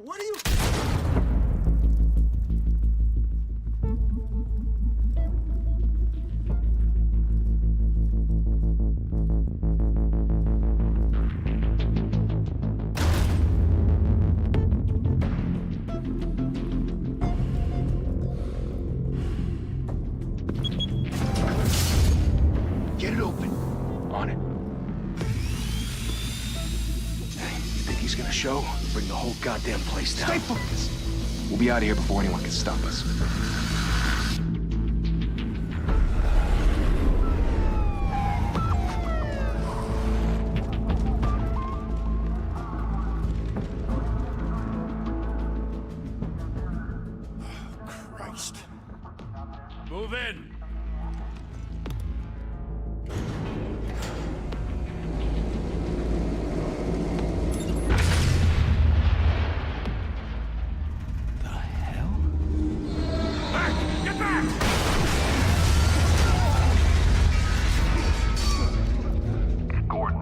What are you... Get it open. On it. Hey, you think he's gonna show? Bring the whole goddamn place down. Stay focused. We'll be out of here before anyone can stop us. Christ. Move in! The hell? Back! Get back! Gordon,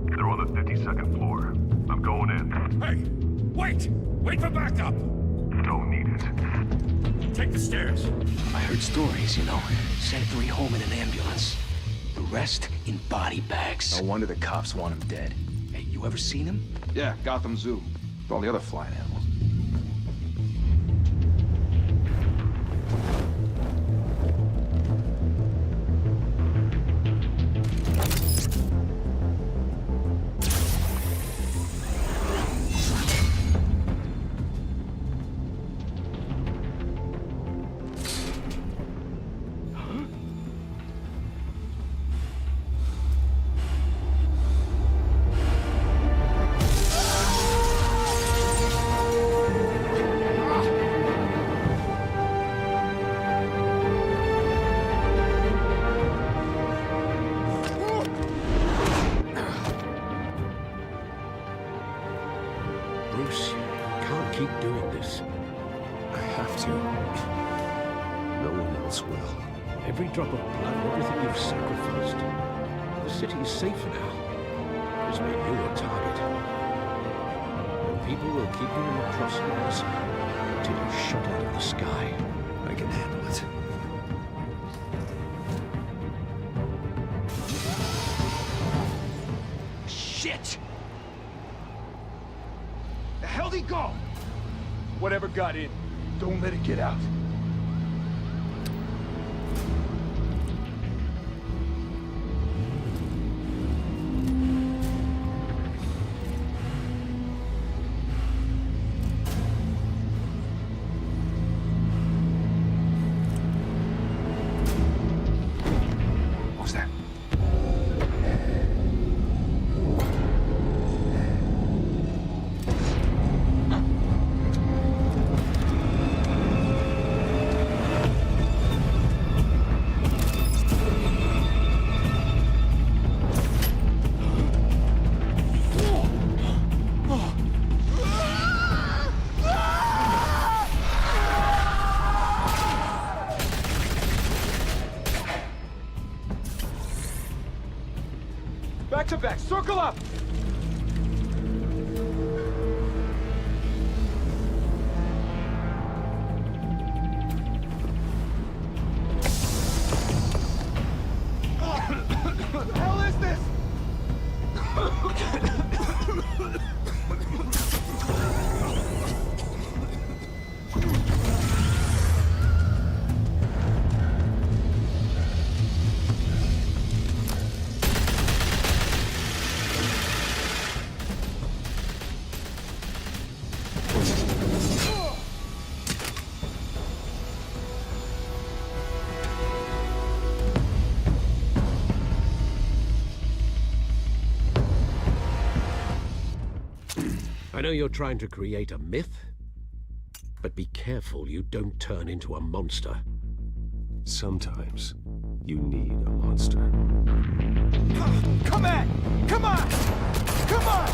they're on the 52nd floor. I'm going in. Hey! Wait! Wait for backup! Don't need it. Take the stairs. I heard stories, you know. Sent 3 home in an ambulance. The rest in body bags. No wonder the cops want him dead. Hey, you ever seen him? Yeah, Gotham Zoo. With all the other flying animals. Bruce, you can't keep doing this. I have to. No one else will. Every drop of blood, everything you've sacrificed. The city is safer now. It's made you a target. And people will keep you in the crosshairs until you shot out of the sky. I can handle it. Shit! The hell'd he go? Whatever got in, don't let it get out. What was that? Back to back, circle up! What the hell is this? I know you're trying to create a myth, but be careful you don't turn into a monster. Sometimes you need a monster. Come at! Come on! Come on!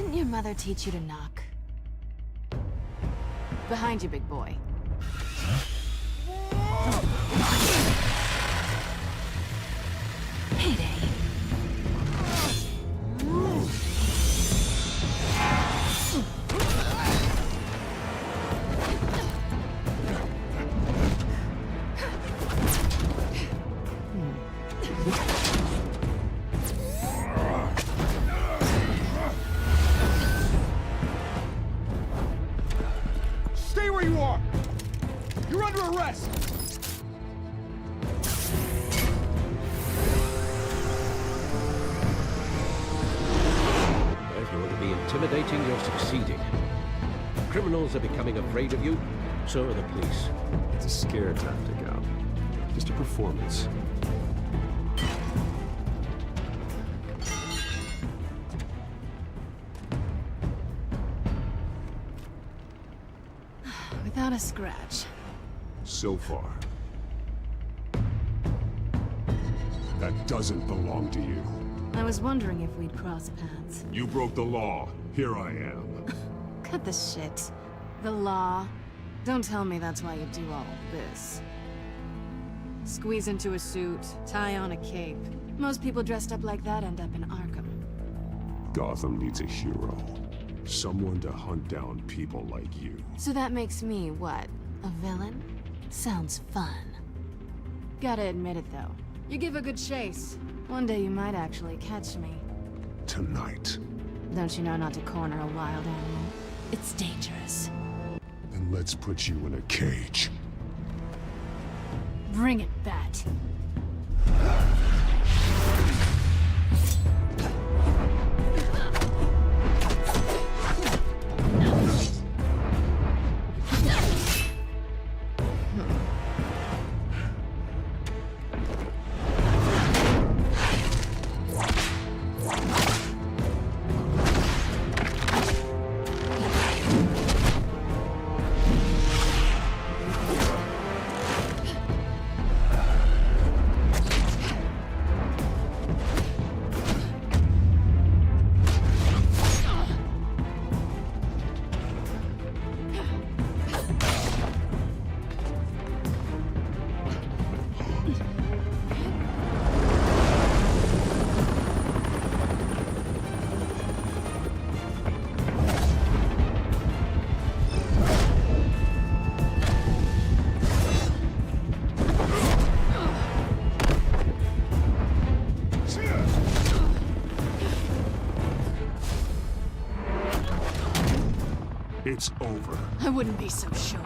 Didn't your mother teach you to knock? Behind you, big boy. Heyday. Stay where you are! You're under arrest! If you want to be intimidating, you're succeeding. Criminals are becoming afraid of you, so are the police. It's a scare tactic, Al. Just a performance. Without a scratch. So far. That doesn't belong to you. I was wondering if we'd cross paths. You broke the law. Here I am. Cut the shit. The law. Don't tell me that's why you do all this. Squeeze into a suit, tie on a cape. Most people dressed up like that end up in Arkham. Gotham needs a hero. Someone to hunt down people like you. So that makes me, what, a villain? Sounds fun. Gotta admit it, though. You give a good chase. One day you might actually catch me. Tonight. Don't you know not to corner a wild animal? It's dangerous. Then let's put you in a cage. Bring it, Bat. It's over. I wouldn't be so sure.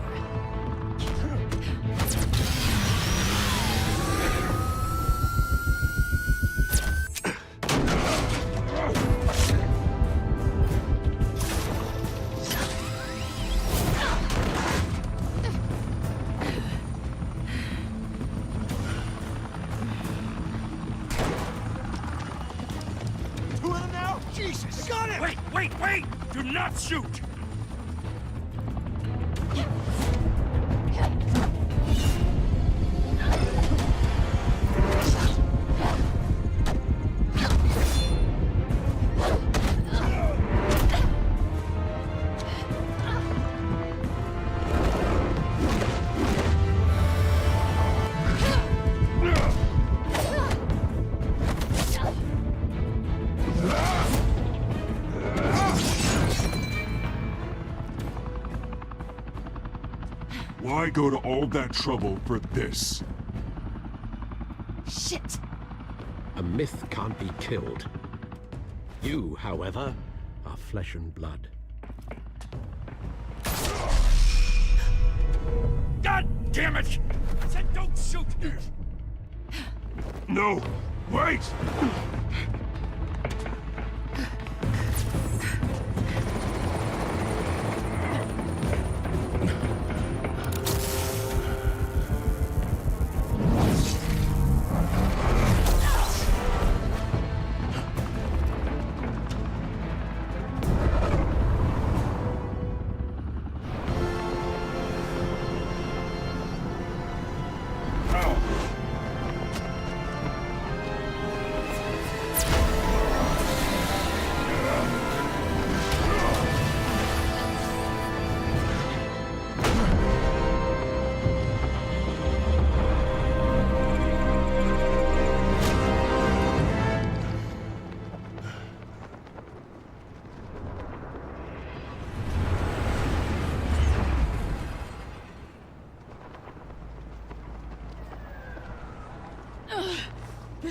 Two of them now? Jesus! Got it! Wait, wait, wait! Do not shoot! Why go to all that trouble for this? Shit! A myth can't be killed. You, however, are flesh and blood. God damn it! I said don't shoot! No! Wait!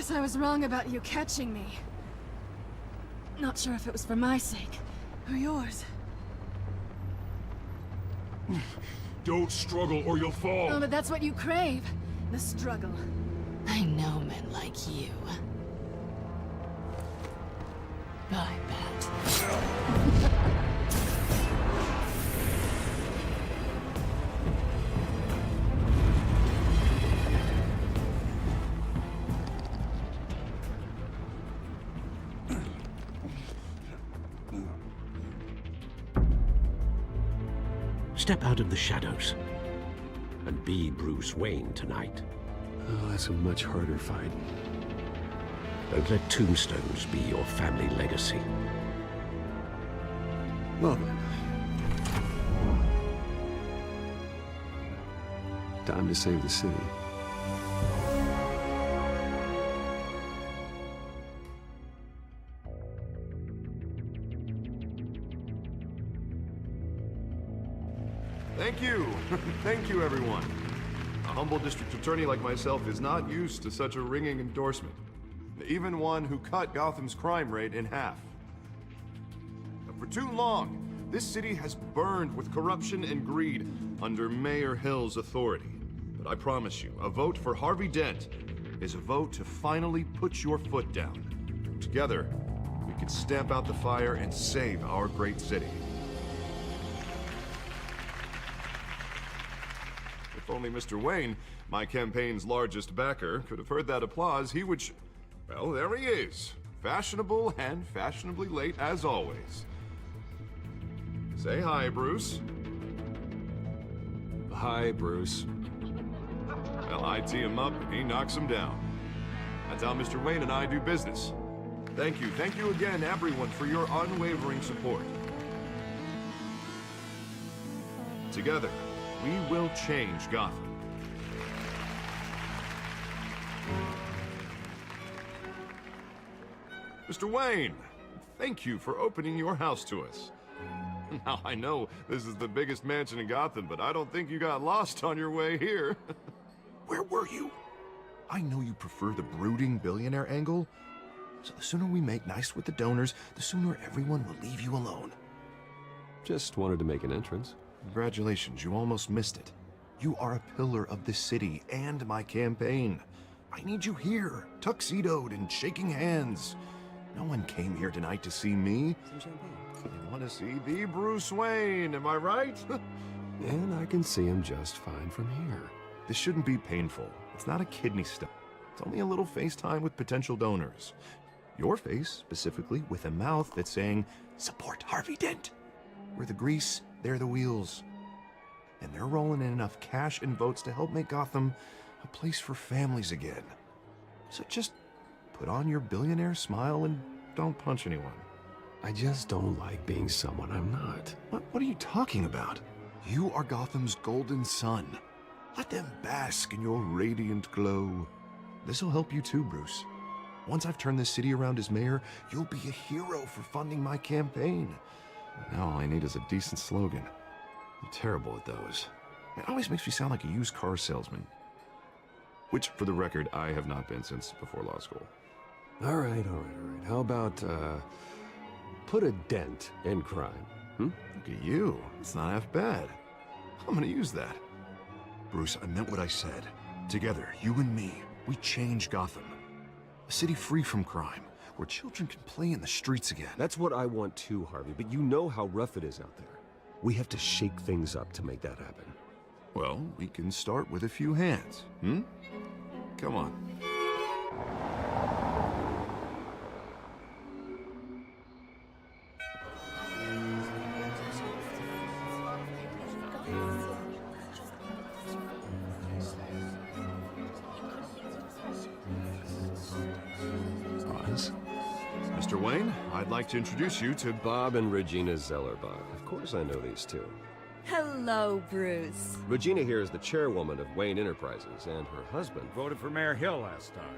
Guess I was wrong about you catching me. Not sure if it was for my sake, or yours. Don't struggle or you'll fall. Oh, but that's what you crave. The struggle. I know men like you. Bye, Pat. Step out of the shadows and be Bruce Wayne tonight. Oh, that's a much harder fight. Don't let tombstones be your family legacy. Well then. Time to save the city. Thank you. Thank you, everyone. A humble district attorney like myself is not used to such a ringing endorsement. Even one who cut Gotham's crime rate in half. For too long, this city has burned with corruption and greed under Mayor Hill's authority. But I promise you, a vote for Harvey Dent is a vote to finally put your foot down. Together, we can stamp out the fire and save our great city. If only Mr. Wayne, my campaign's largest backer, could have heard that applause, he would well, there he is. Fashionable and fashionably late as always. Say hi, Bruce. Hi, Bruce. Well, I tee him up and he knocks him down. That's how Mr. Wayne and I do business. Thank you again, everyone, for your unwavering support. Together, we will change Gotham. Mr. Wayne, thank you for opening your house to us. Now, I know this is the biggest mansion in Gotham, but I don't think you got lost on your way here. Where were you? I know you prefer the brooding billionaire angle, so the sooner we make nice with the donors, the sooner everyone will leave you alone. Just wanted to make an entrance. Congratulations, you almost missed it. You are a pillar of this city and my campaign. I need you here, tuxedoed and shaking hands. No one came here tonight to see me. Some champagne. They want to see the Bruce Wayne, am I right? And I can see him just fine from here. This shouldn't be painful. It's not a kidney stone. It's only a little FaceTime with potential donors. Your face, specifically, with a mouth that's saying, support Harvey Dent. We're the grease, they're the wheels. And they're rolling in enough cash and votes to help make Gotham a place for families again. So just put on your billionaire smile and don't punch anyone. I just don't like being someone I'm not. What are you talking about? You are Gotham's golden sun. Let them bask in your radiant glow. This'll help you too, Bruce. Once I've turned this city around as mayor, you'll be a hero for funding my campaign. Now all I need is a decent slogan. I'm terrible at those. It always makes me sound like a used car salesman. Which, for the record, I have not been since before law school. All right. How about, put a dent in crime, Look at you. It's not half bad. I'm gonna use that. Bruce, I meant what I said. Together, you and me, we change Gotham. A city free from crime, where children can play in the streets again. That's what I want too, Harvey, but you know how rough it is out there. We have to shake things up to make that happen. Well, we can start with a few hands, Come on. Oz? Mr. Wayne, I'd like to introduce you to Bob and Regina Zellerbach. Of course I know these two. Hello, Bruce. Regina here is the chairwoman of Wayne Enterprises, and her husband... Voted for Mayor Hill last time.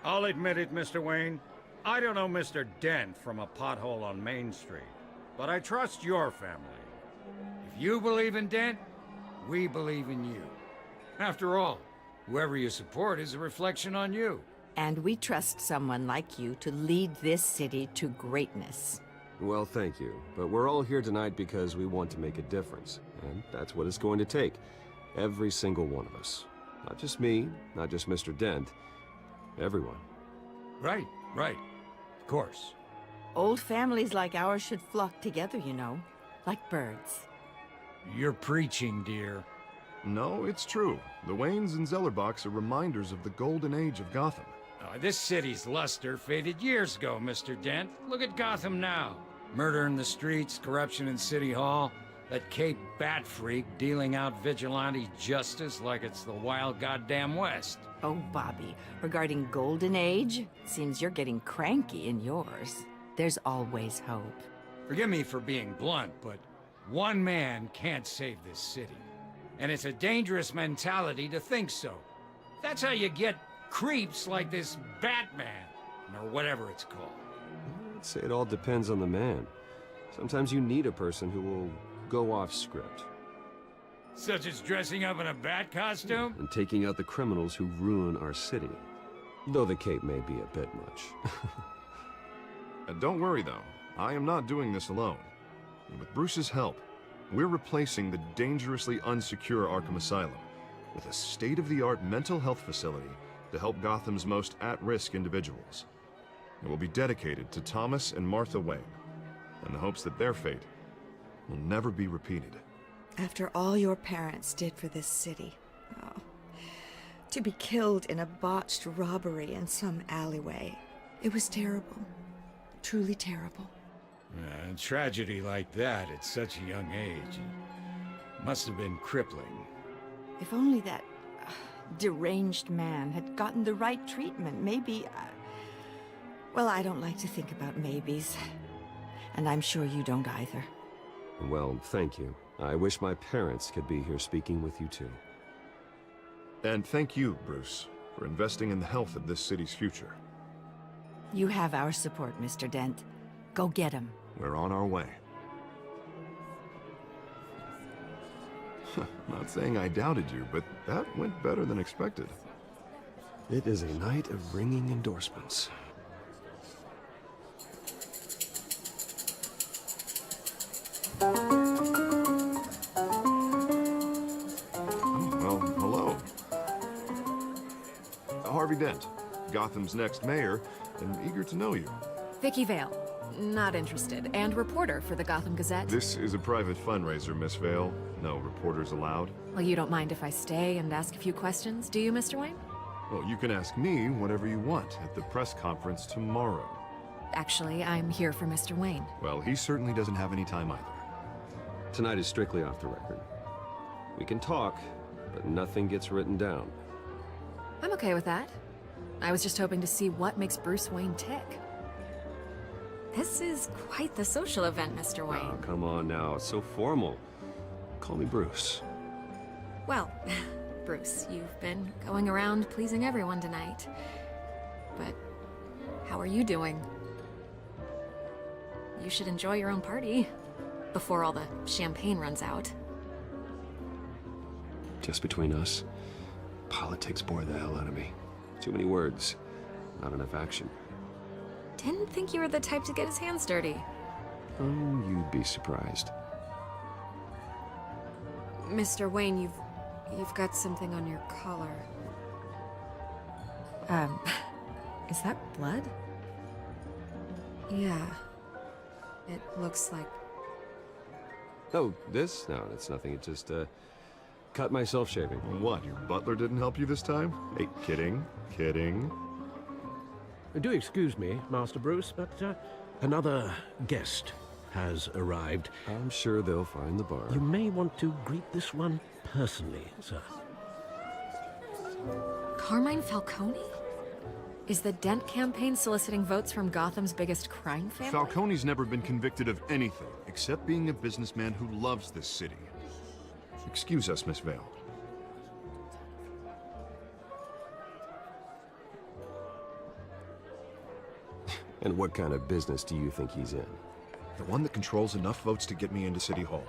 I'll admit it, Mr. Wayne. I don't know Mr. Dent from a pothole on Main Street, but I trust your family. If you believe in Dent, we believe in you. After all, whoever you support is a reflection on you. And we trust someone like you to lead this city to greatness. Well, thank you. But we're all here tonight because we want to make a difference. And that's what it's going to take. Every single one of us. Not just me, not just Mr. Dent. Everyone. Right, right. Of course. Old families like ours should flock together, you know, like birds. You're preaching, dear. No, it's true. The Waynes and Zellerbachs are reminders of the golden age of Gotham. This city's luster faded years ago, Mr. Dent. Look at Gotham now. Murder in the streets, corruption in City Hall, that Cape Bat freak dealing out vigilante justice like it's the wild goddamn West. Oh, Bobby, regarding Golden Age, seems you're getting cranky in yours. There's always hope. Forgive me for being blunt, but one man can't save this city. And it's a dangerous mentality to think so. That's how you get creeps like this Batman, or whatever it's called. I'd say it all depends on the man. Sometimes you need a person who will go off script. Such as dressing up in a bat costume? And taking out the criminals who ruin our city. Though the cape may be a bit much. Don't worry, though. I am not doing this alone. And with Bruce's help, we're replacing the dangerously unsecure Arkham Asylum with a state-of-the-art mental health facility to help Gotham's most at-risk individuals. It will be dedicated to Thomas and Martha Wayne, in the hopes that their fate will never be repeated. After all your parents did for this city, oh, to be killed in a botched robbery in some alleyway, it was terrible. Truly terrible. A tragedy like that at such a young age must have been crippling. If only that deranged man had gotten the right treatment, maybe... Well, I don't like to think about maybes. And I'm sure you don't either. Well, thank you. I wish my parents could be here speaking with you too. And thank you, Bruce, for investing in the health of this city's future. You have our support, Mr. Dent. Go get him. We're on our way. Not saying I doubted you, but that went better than expected. It is a night of ringing endorsements. Well, hello. Harvey Dent, Gotham's next mayor, and eager to know you. Vicky Vale. Not interested. And reporter for the Gotham Gazette. This is a private fundraiser, Miss Vale. No reporters allowed. Well, you don't mind if I stay and ask a few questions, do you, Mr. Wayne? Well, you can ask me whatever you want at the press conference tomorrow. Actually, I'm here for Mr. Wayne. Well, he certainly doesn't have any time either. Tonight is strictly off the record. We can talk, but nothing gets written down. I'm okay with that. I was just hoping to see what makes Bruce Wayne tick. This is quite the social event, Mr. Wayne. Oh, come on now. It's so formal. Call me Bruce. Well, Bruce, you've been going around pleasing everyone tonight. But how are you doing? You should enjoy your own party before all the champagne runs out. Just between us, politics bore the hell out of me. Too many words, not enough action. Didn't think you were the type to get his hands dirty. Oh, you'd be surprised. Mr. Wayne, you've got something on your collar. Is that blood? Yeah. It looks like... Oh, this? No, it's nothing. It just, cut myself shaving. What, your butler didn't help you this time? Hey, kidding, kidding. Do excuse me, Master Bruce, but another guest has arrived. I'm sure they'll find the bar. You may want to greet this one personally, sir. Carmine Falcone? Is the Dent campaign soliciting votes from Gotham's biggest crime family? Falcone's never been convicted of anything except being a businessman who loves this city. Excuse us, Miss Vale. And what kind of business do you think he's in? The one that controls enough votes to get me into City Hall.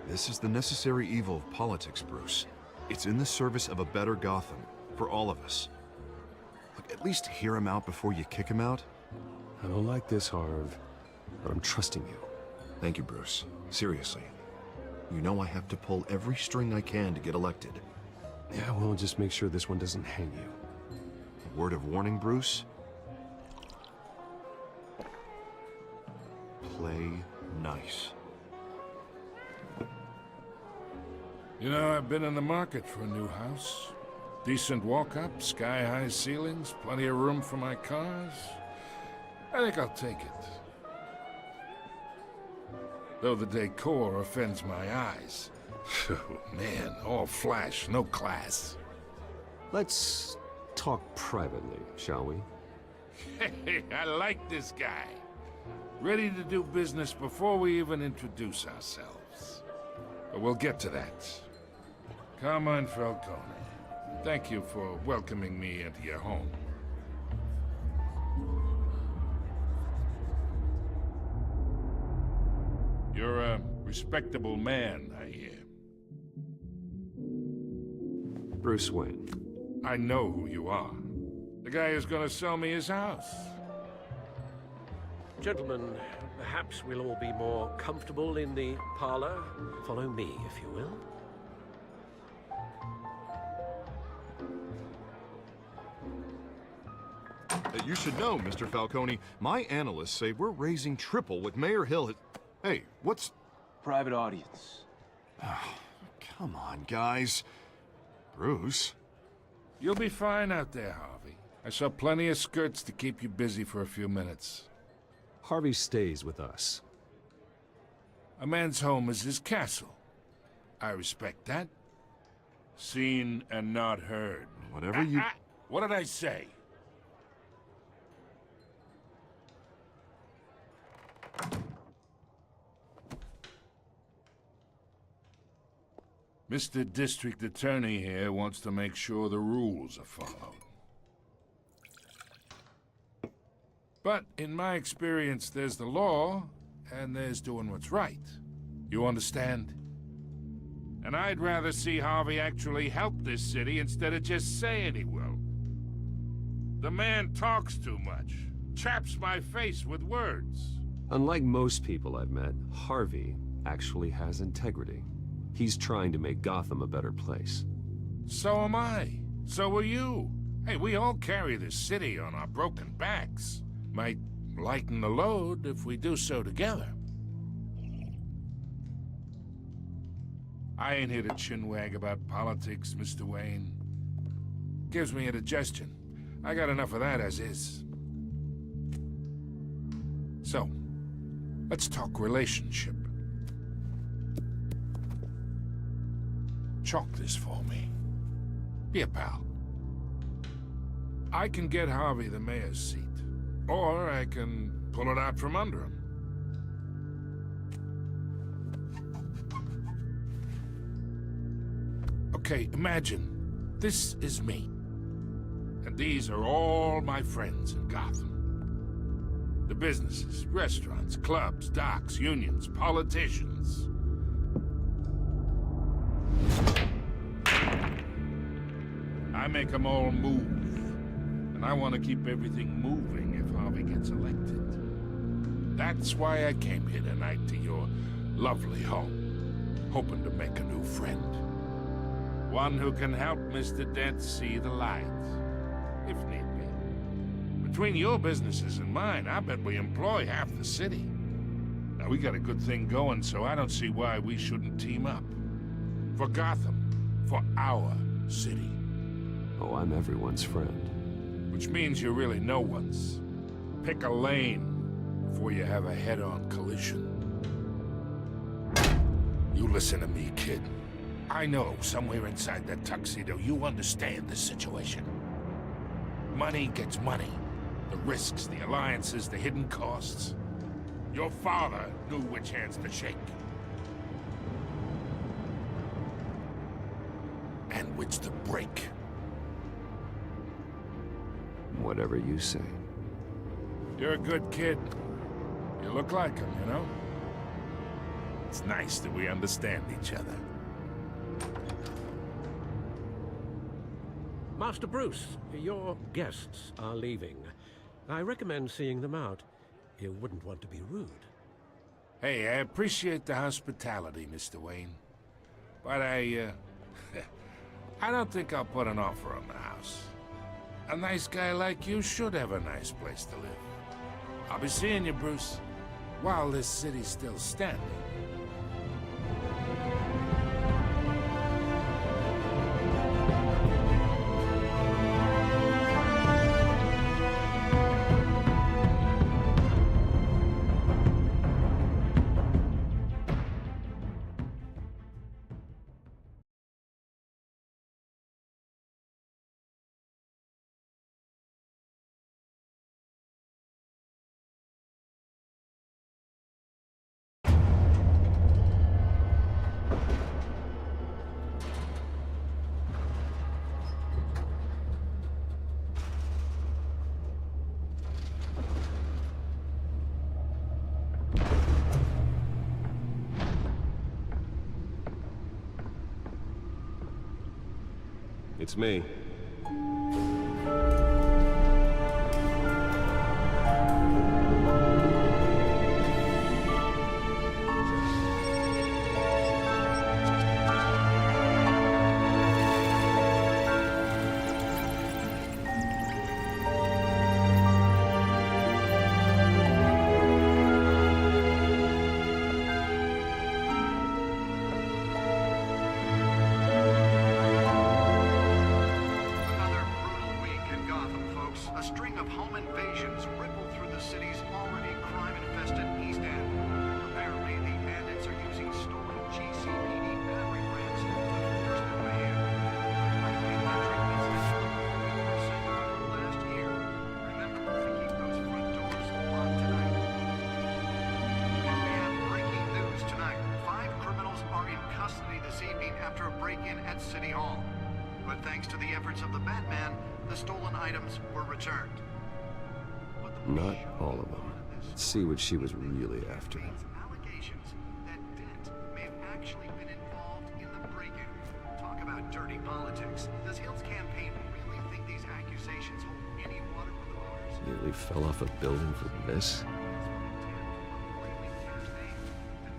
This is the necessary evil of politics, Bruce. It's in the service of a better Gotham, for all of us. Look, at least hear him out before you kick him out. I don't like this, Harv, but I'm trusting you. Thank you, Bruce. Seriously. You know I have to pull every string I can to get elected. Yeah, well, just make sure this one doesn't hang you. Word of warning, Bruce? Play nice. You know, I've been in the market for a new house. Decent walk-up, sky-high ceilings, plenty of room for my cars. I think I'll take it. Though the decor offends my eyes. Oh, man, all flash, no class. Let's talk privately, shall we? Hey, I like this guy. Ready to do business before we even introduce ourselves. But we'll get to that. Carmine Falcone, thank you for welcoming me into your home. You're a respectable man, I hear. Bruce Wayne. I know who you are. The guy who's gonna sell me his house. Gentlemen, perhaps we'll all be more comfortable in the parlor. Follow me, if you will. You should know, Mr. Falcone, my analysts say we're raising triple what Mayor Hill had... Hey, what's... Private audience. Come on, guys. Bruce? You'll be fine out there, Harvey. I saw plenty of skirts to keep you busy for a few minutes. Harvey stays with us. A man's home is his castle. I respect that. Seen and not heard. Whatever you... What did I say? Mr. District Attorney here wants to make sure the rules are followed. But in my experience, there's the law, and there's doing what's right. You understand? And I'd rather see Harvey actually help this city instead of just saying he will. The man talks too much, chaps my face with words. Unlike most people I've met, Harvey actually has integrity. He's trying to make Gotham a better place. So am I. So are you. Hey, we all carry this city on our broken backs. Might lighten the load if we do so together. I ain't here to chinwag about politics, Mr. Wayne. Gives me indigestion. I got enough of that as is. So, let's talk relationship. Chalk this for me. Be a pal. I can get Harvey the mayor's seat, or I can pull it out from under him. Okay, imagine this is me, and these are all my friends in Gotham. The businesses, restaurants, clubs, docks, unions, politicians. I make them all move. And I want to keep everything moving if Harvey gets elected. That's why I came here tonight to your lovely home, hoping to make a new friend. One who can help Mr. Dent see the light, if need be. Between your businesses and mine, I bet we employ half the city. Now, we got a good thing going, so I don't see why we shouldn't team up. For Gotham, for our city. Oh, I'm everyone's friend. Which means you're really no one's. Pick a lane before you have a head-on collision. You listen to me, kid. I know somewhere inside that tuxedo you understand the situation. Money gets money. The risks, the alliances, the hidden costs. Your father knew which hands to shake. And which to break. Whatever you say. You're a good kid. You look like him, you know? It's nice that we understand each other. Master Bruce, your guests are leaving. I recommend seeing them out. You wouldn't want to be rude. Hey, I appreciate the hospitality, Mr. Wayne. But I don't think I'll put an offer on the house. A nice guy like you should have a nice place to live. I'll be seeing you, Bruce, while this city's still standing. It's me. Not all of them. Let's see what she was really after. Allegations that Dent may have actually been involved in the break-in. Talk about dirty politics. Does Hill's campaign really think these accusations hold any water with the voters? Nearly fell off a building for this. To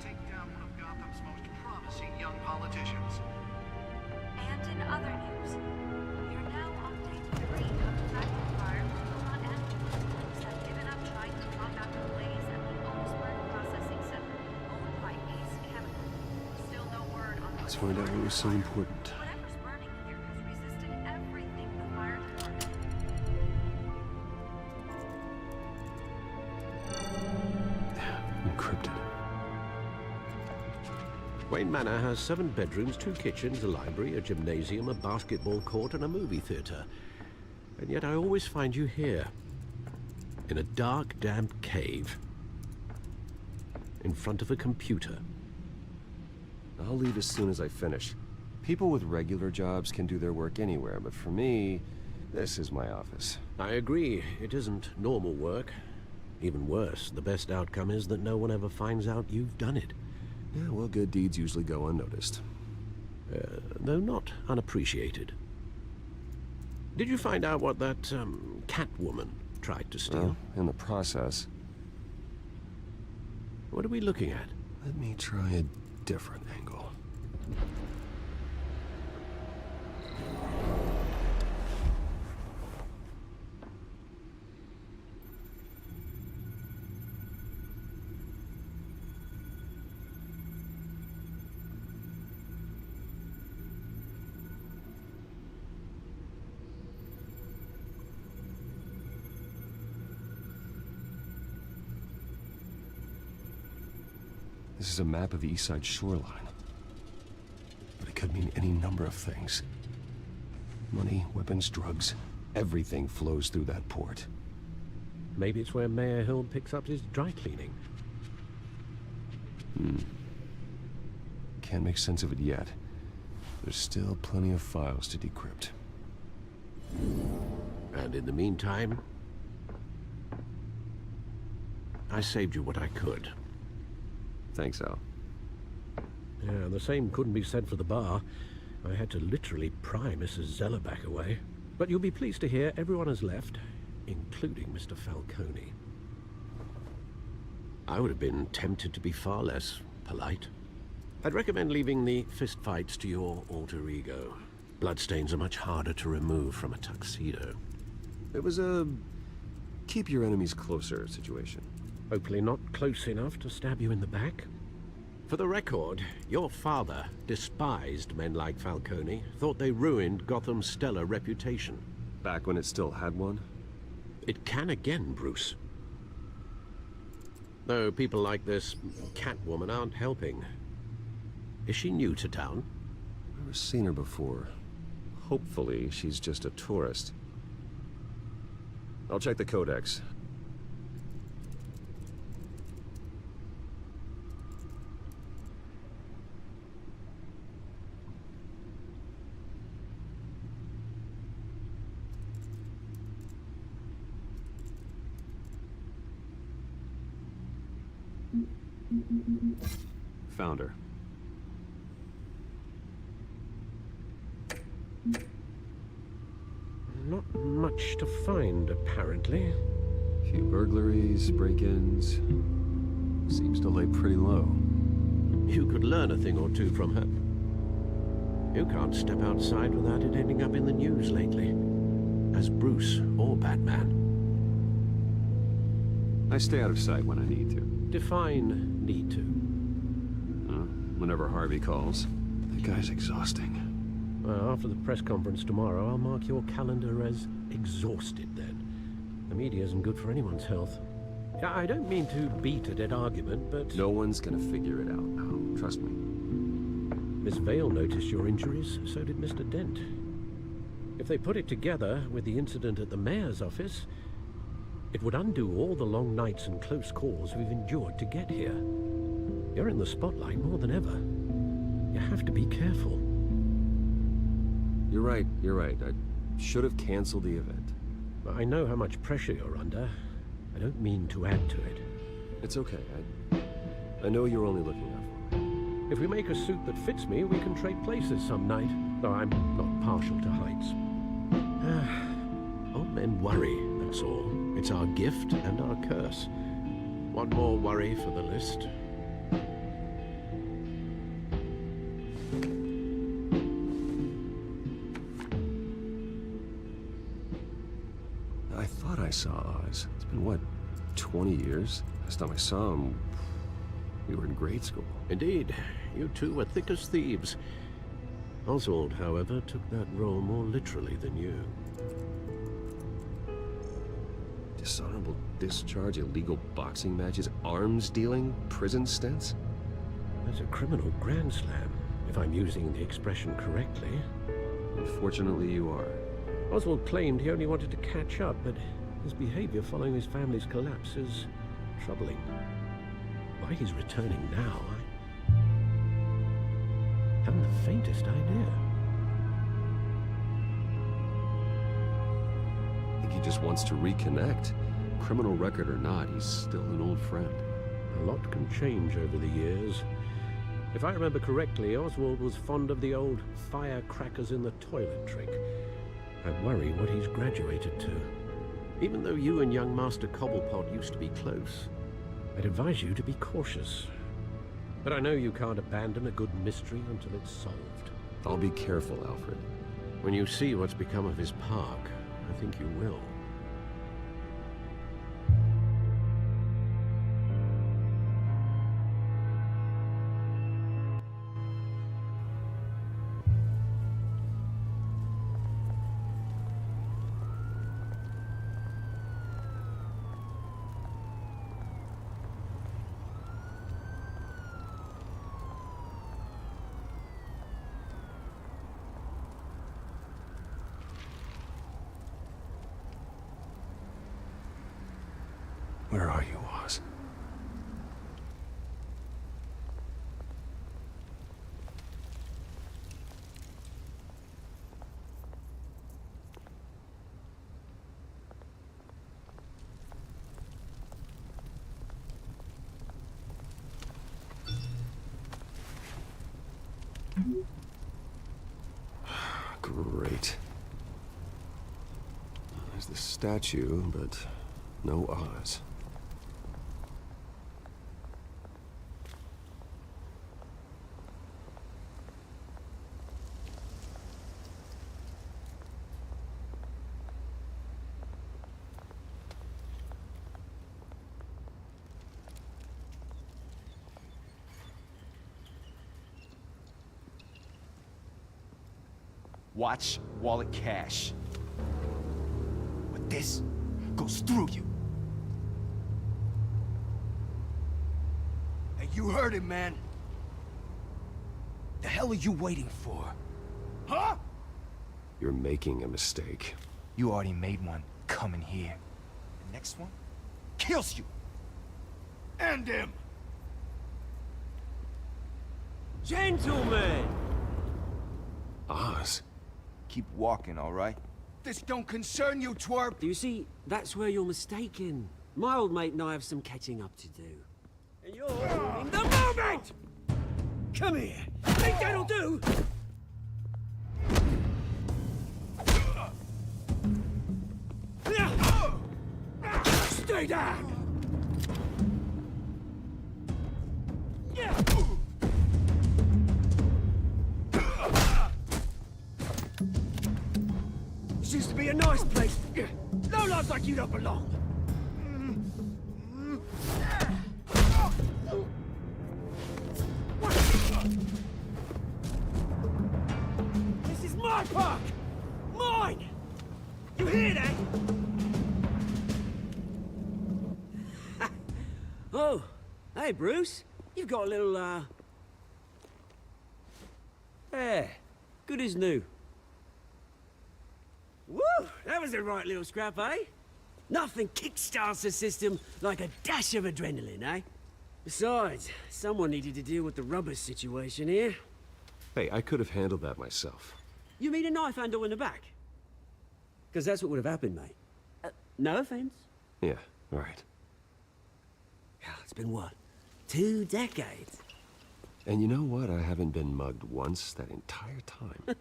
take down one of Gotham's most promising young politicians. And in other news, we are now on day 3 of the rapid fire will not end. Police have given up trying to combat the blaze at the Olmsburg Processing Center, owned by Ace Chemical. Still no word on Let's find out what was so important. whatever's burning here has resisted everything the fire department. Encrypted. Wayne Manor has 7 bedrooms, 2 kitchens, a library, a gymnasium, a basketball court, and a movie theater. And yet I always find you here, in a dark, damp cave, in front of a computer. I'll leave as soon as I finish. People with regular jobs can do their work anywhere, but for me, this is my office. I agree, it isn't normal work. Even worse, the best outcome is that no one ever finds out you've done it. Yeah, well, good deeds usually go unnoticed. Though not unappreciated. Did you find out what that, cat woman tried to steal? Well, in the process. What are we looking at? Let me try a different angle. This is a map of the East Side shoreline. But it could mean any number of things. Money, weapons, drugs, everything flows through that port. Maybe it's where Mayor Hill picks up his dry cleaning. Can't make sense of it yet. There's still plenty of files to decrypt. And in the meantime, I saved you what I could. Thanks, Al. Yeah, the same couldn't be said for the bar. I had to literally pry Mrs. Zellerback away. But you'll be pleased to hear everyone has left, including Mr. Falcone. I would have been tempted to be far less polite. I'd recommend leaving the fistfights to your alter ego. Bloodstains are much harder to remove from a tuxedo. It was a keep your enemies closer situation. Hopefully not close enough to stab you in the back. For the record, your father despised men like Falcone, thought they ruined Gotham's stellar reputation. Back when it still had one? It can again, Bruce. Though people like this Catwoman aren't helping. Is she new to town? I've never seen her before. Hopefully, she's just a tourist. I'll check the codex. Found her. Not much to find, apparently. Few burglaries, break-ins. Seems to lay pretty low. You could learn a thing or two from her. You can't step outside without it ending up in the news lately. As Bruce or Batman. I stay out of sight when I need to. Define need to. Whenever Harvey calls. That guy's exhausting. Well, after the press conference tomorrow, I'll mark your calendar as exhausted then. The media isn't good for anyone's health. I don't mean to beat a dead argument, but... No one's gonna figure it out now. Trust me. Miss Vale noticed your injuries, so did Mr. Dent. If they put it together with the incident at the mayor's office, it would undo all the long nights and close calls we've endured to get here. You're in the spotlight more than ever. You have to be careful. You're right. I should have canceled the event. I know how much pressure you're under. I don't mean to add to it. It's okay. I know you're only looking out for me. If we make a suit that fits me, we can trade places some night. Though I'm not partial to heights. Old men worry, that's all. It's our gift and our curse. One more worry for the list. I thought I saw Oz. It's been, what, 20 years? Last time I saw him, we were in grade school. Indeed. You two were thick as thieves. Oswald, however, took that role more literally than you. Dishonorable discharge, illegal boxing matches, arms dealing, prison stints? That's a criminal grand slam, if I'm using the expression correctly. Unfortunately, you are. Oswald claimed he only wanted to catch up, but his behavior following his family's collapse is troubling. Why he's returning now, I haven't the faintest idea. I think he just wants to reconnect. Criminal record or not, he's still an old friend. A lot can change over the years. If I remember correctly, Oswald was fond of the old firecrackers in the toilet trick. I worry what he's graduated to. Even though you and young Master Cobblepot used to be close, I'd advise you to be cautious. But I know you can't abandon a good mystery until it's solved. I'll be careful, Alfred. When you see what's become of his park, I think you will. Where are you, Oz? Great. statue, but no Oz. Watch wallet cash. But this goes through you. Hey, you heard it, man. The hell are you waiting for? Huh? You're making a mistake. You already made one coming here. The next one kills you. End him! Gentlemen! Oz? Keep walking, all right? This don't concern you, twerp! You see, that's where you're mistaken. My old mate and I have some catching up to do. And you're ruining the moment! Come here! Think that'll do? Stay down! This used to be a nice place. No lives like you don't belong. This is my park! Mine! You hear that? Oh, hey Bruce. You've got a little, Yeah, good as new. Woo! That was a right little scrap, eh? Nothing kickstarts the system like a dash of adrenaline, eh? Besides, someone needed to deal with the rubber situation here. Hey, I could have handled that myself. You mean a knife handle in the back? Because that's what would have happened, mate. No offense. Yeah, right. It's been what? 2 decades? And you know what? I haven't been mugged once that entire time.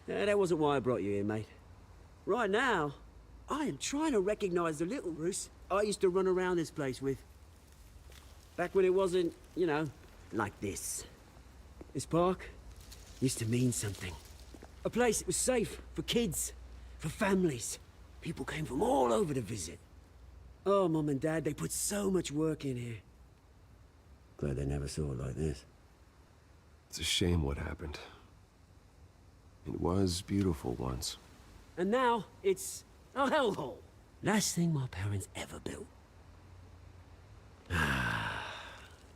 That wasn't why I brought you here, mate. Right now, I am trying to recognize the little Bruce I used to run around this place with. Back when it wasn't, you know, like this. This park used to mean something. A place that was safe for kids, for families. People came from all over to visit. Oh, Mum and Dad, they put so much work in here. Glad they never saw it like this. It's a shame what happened. It was beautiful once. And now, it's a hellhole. Last thing my parents ever built.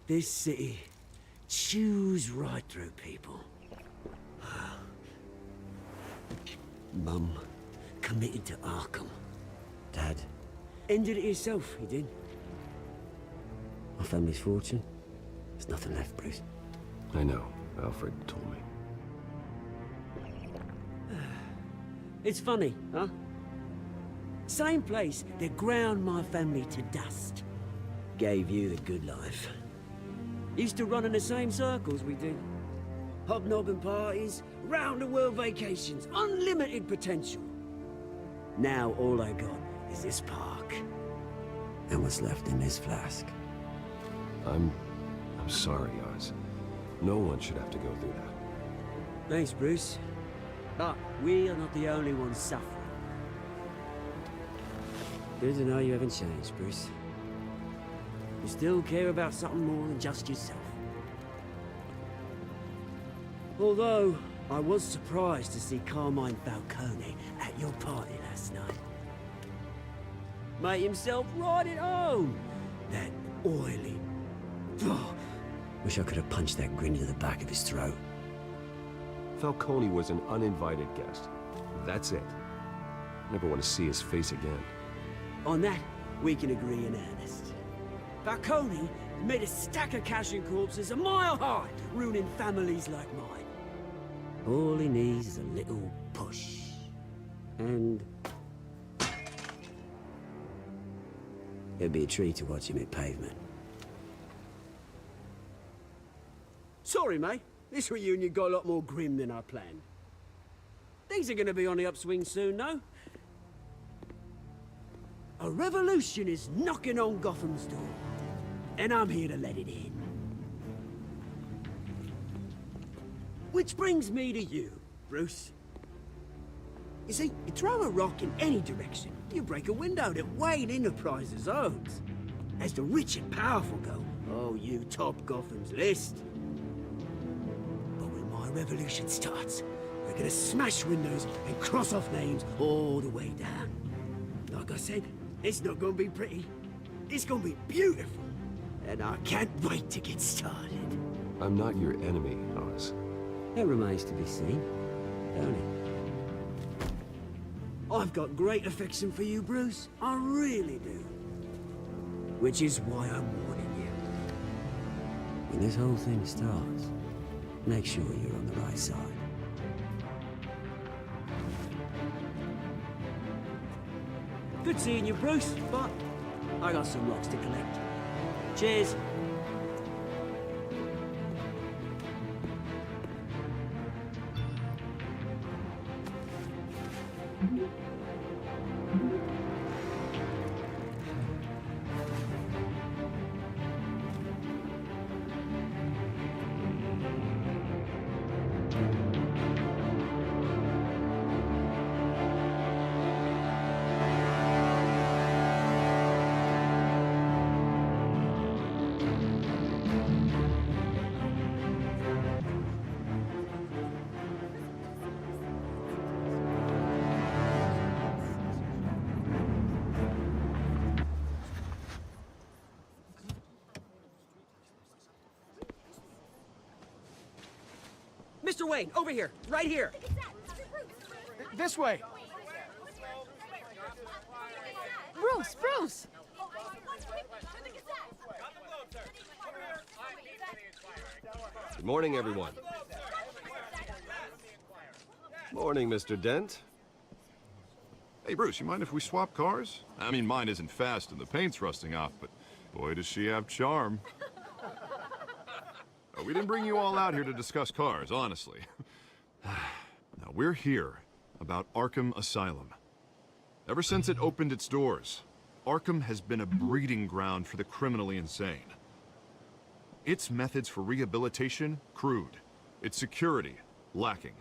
This city chews right through people. Mum committed to Arkham. Dad ended it himself, he did. My family's fortune. There's nothing left, Bruce. I know. Alfred told me. It's funny, huh? Same place that ground my family to dust. Gave you the good life. Used to run in the same circles we did. Hobnobbing parties, round-the-world vacations, unlimited potential. Now all I got is this park. And what's left in this flask. I'm sorry, Oz. No one should have to go through that. Thanks, Bruce. But we are not the only ones suffering. Good to know you haven't changed, Bruce. You still care about something more than just yourself. Although, I was surprised to see Carmine Falcone at your party last night. Made himself right at home. That oily... Oh, wish I could have punched that grin into the back of his throat. Falcone was an uninvited guest. That's it. Never want to see his face again. On that, we can agree in earnest. Falcone made a stack of cash and corpses a mile high, ruining families like mine. All he needs is a little push. And... it'd be a treat to watch him hit pavement. Sorry, mate. This reunion got a lot more grim than I planned. Things are gonna be on the upswing soon, no? A revolution is knocking on Gotham's door, and I'm here to let it in. Which brings me to you, Bruce. You see, you throw a rock in any direction, you break a window that Wayne Enterprises owns. As the rich and powerful go, oh, you top Gotham's list. But when my revolution starts, we're gonna smash windows and cross off names all the way down. Like I said, it's not gonna be pretty. It's gonna be beautiful. And I can't wait to get started. I'm not your enemy, Oz. That remains to be seen, don't it? I've got great affection for you, Bruce. I really do. Which is why I'm warning you. When this whole thing starts, make sure you're on the right side. Good seeing you, Bruce, but I got some rocks to collect. Cheers. Mr. Wayne, over here, right here. This way. Bruce! Good morning, everyone. Morning, Mr. Dent. Hey, Bruce, you mind if we swap cars? I mean, mine isn't fast and the paint's rusting off, but boy, does she have charm. We didn't bring you all out here to discuss cars, honestly. Now, we're here about Arkham Asylum. Ever since it opened its doors, Arkham has been a breeding ground for the criminally insane. Its methods for rehabilitation, crude. Its security, lacking.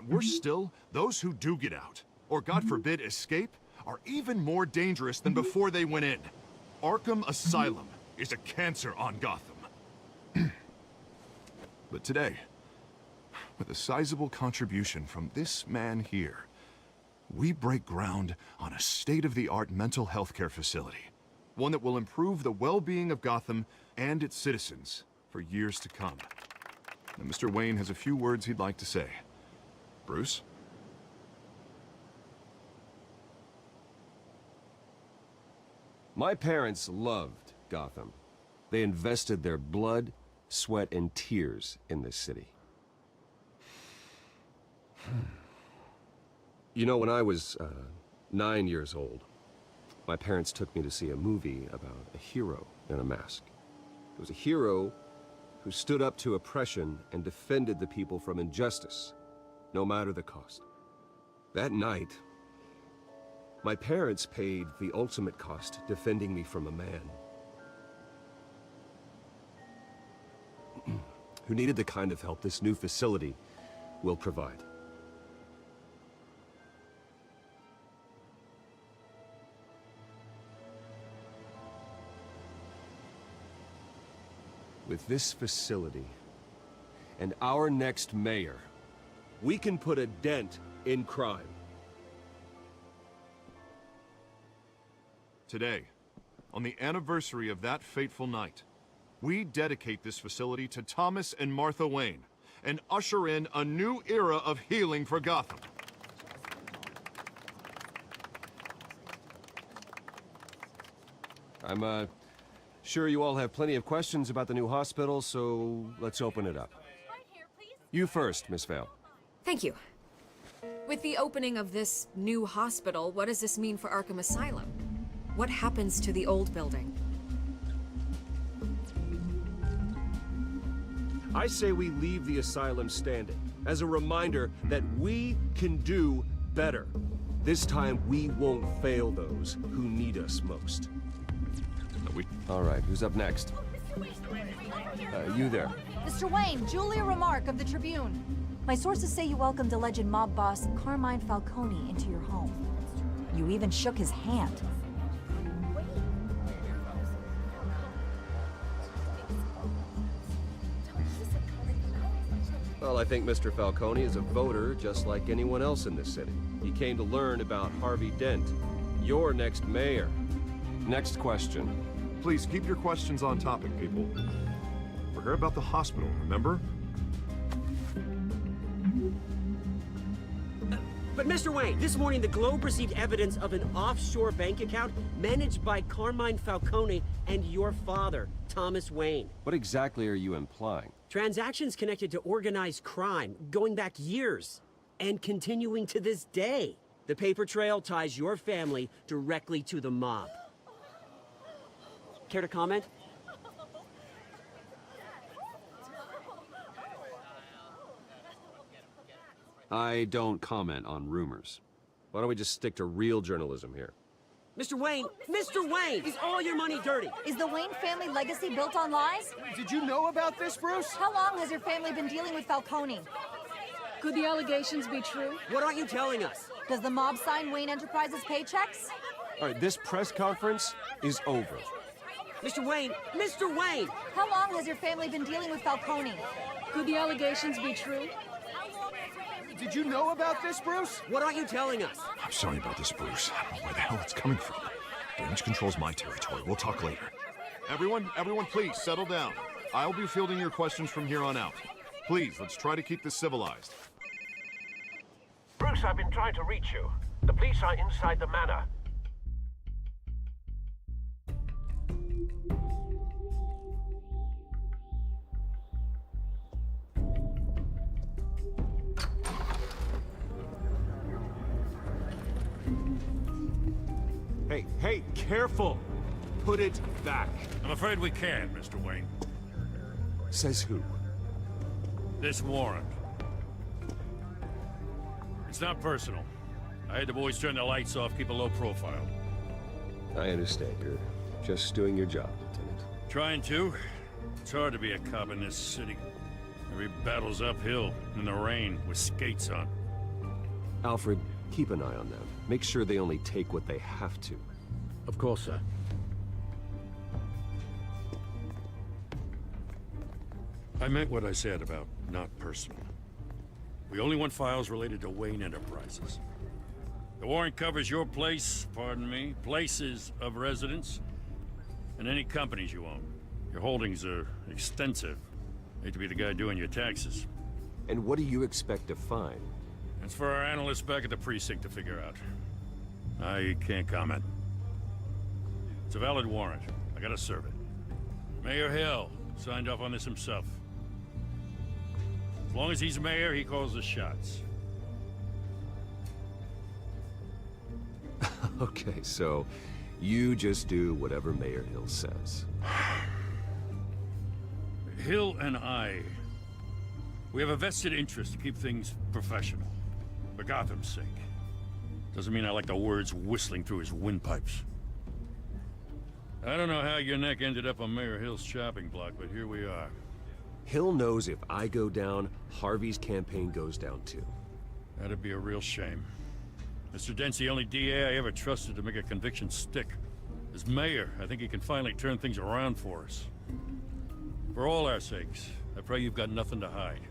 Worse still, those who do get out, or God forbid escape, are even more dangerous than before they went in. Arkham Asylum is a cancer on Gotham. But today, with a sizable contribution from this man here, we break ground on a state-of-the-art mental health care facility. One that will improve the well-being of Gotham and its citizens for years to come. Now, Mr. Wayne has a few words he'd like to say. Bruce? My parents loved Gotham. They invested their blood, sweat, and tears in this city. You know, when I was 9 years old, my parents took me to see a movie about a hero in a mask. It was a hero who stood up to oppression and defended the people from injustice, no matter the cost. That night, my parents paid the ultimate cost defending me from a man who needed the kind of help this new facility will provide. With this facility and our next mayor, we can put a dent in crime. Today, on the anniversary of that fateful night, we dedicate this facility to Thomas and Martha Wayne and usher in a new era of healing for Gotham. I'm sure you all have plenty of questions about the new hospital, so let's open it up. You first, Miss Vale. Thank you. With the opening of this new hospital, what does this mean for Arkham Asylum? What happens to the old building? I say we leave the asylum standing. as a reminder that we can do better. This time, we won't fail those who need us most. All right, who's up next? You there. Mr. Wayne, Julia Remark of the Tribune. My sources say you welcomed alleged mob boss Carmine Falcone into your home. You even shook his hand. Well, I think Mr. Falcone is a voter just like anyone else in this city. He came to learn about Harvey Dent, your next mayor. Next question. Please keep your questions on topic, people. We're here about the hospital, remember? But Mr. Wayne, this morning the Globe received evidence of an offshore bank account managed by Carmine Falcone and your father, Thomas Wayne. What exactly are you implying? Transactions connected to organized crime, going back years, and continuing to this day. The paper trail ties your family directly to the mob. Care to comment? I don't comment on rumors. Why don't we just stick to real journalism here? Mr. Wayne, is all your money dirty? Is the Wayne family legacy built on lies? Did you know about this, Bruce? How long has your family been dealing with Falcone? Could the allegations be true? What aren't you telling us? Does the mob sign Wayne Enterprises paychecks? All right, this press conference is over. Mr. Wayne! How long has your family been dealing with Falcone? Could the allegations be true? Did you know about this, Bruce? What aren't you telling us? I'm sorry about this, Bruce. I don't know where the hell it's coming from. Damage control's my territory. We'll talk later. Everyone, please, settle down. I'll be fielding your questions from here on out. Please, let's try to keep this civilized. Bruce, I've been trying to reach you. The police are inside the manor. Hey, careful! Put it back. I'm afraid we can't, Mr. Wayne. Says who? This warrant. It's not personal. I had the boys turn the lights off, keep a low profile. I understand. You're just doing your job, Lieutenant. Trying to. It's hard to be a cop in this city. Every battle's uphill, in the rain, with skates on. Alfred, keep an eye on them. Make sure they only take what they have to. Of course, sir. I meant what I said about not personal. We only want files related to Wayne Enterprises. The warrant covers your place, pardon me, places of residence, and any companies you own. Your holdings are extensive. Hate to be the guy doing your taxes. And what do you expect to find? It's for our analysts back at the precinct to figure out. I can't comment. It's a valid warrant. I gotta serve it. Mayor Hill signed off on this himself. As long as he's mayor, he calls the shots. Okay, so you just do whatever Mayor Hill says. Hill and I, we have a vested interest to keep things professional. For Gotham's sake. Doesn't mean I like the words whistling through his windpipes. I don't know how your neck ended up on Mayor Hill's chopping block, but here we are. Hill knows if I go down, Harvey's campaign goes down too. That'd be a real shame. Mr. Dent's the only DA I ever trusted to make a conviction stick. As mayor, I think he can finally turn things around for us. For all our sakes, I pray you've got nothing to hide.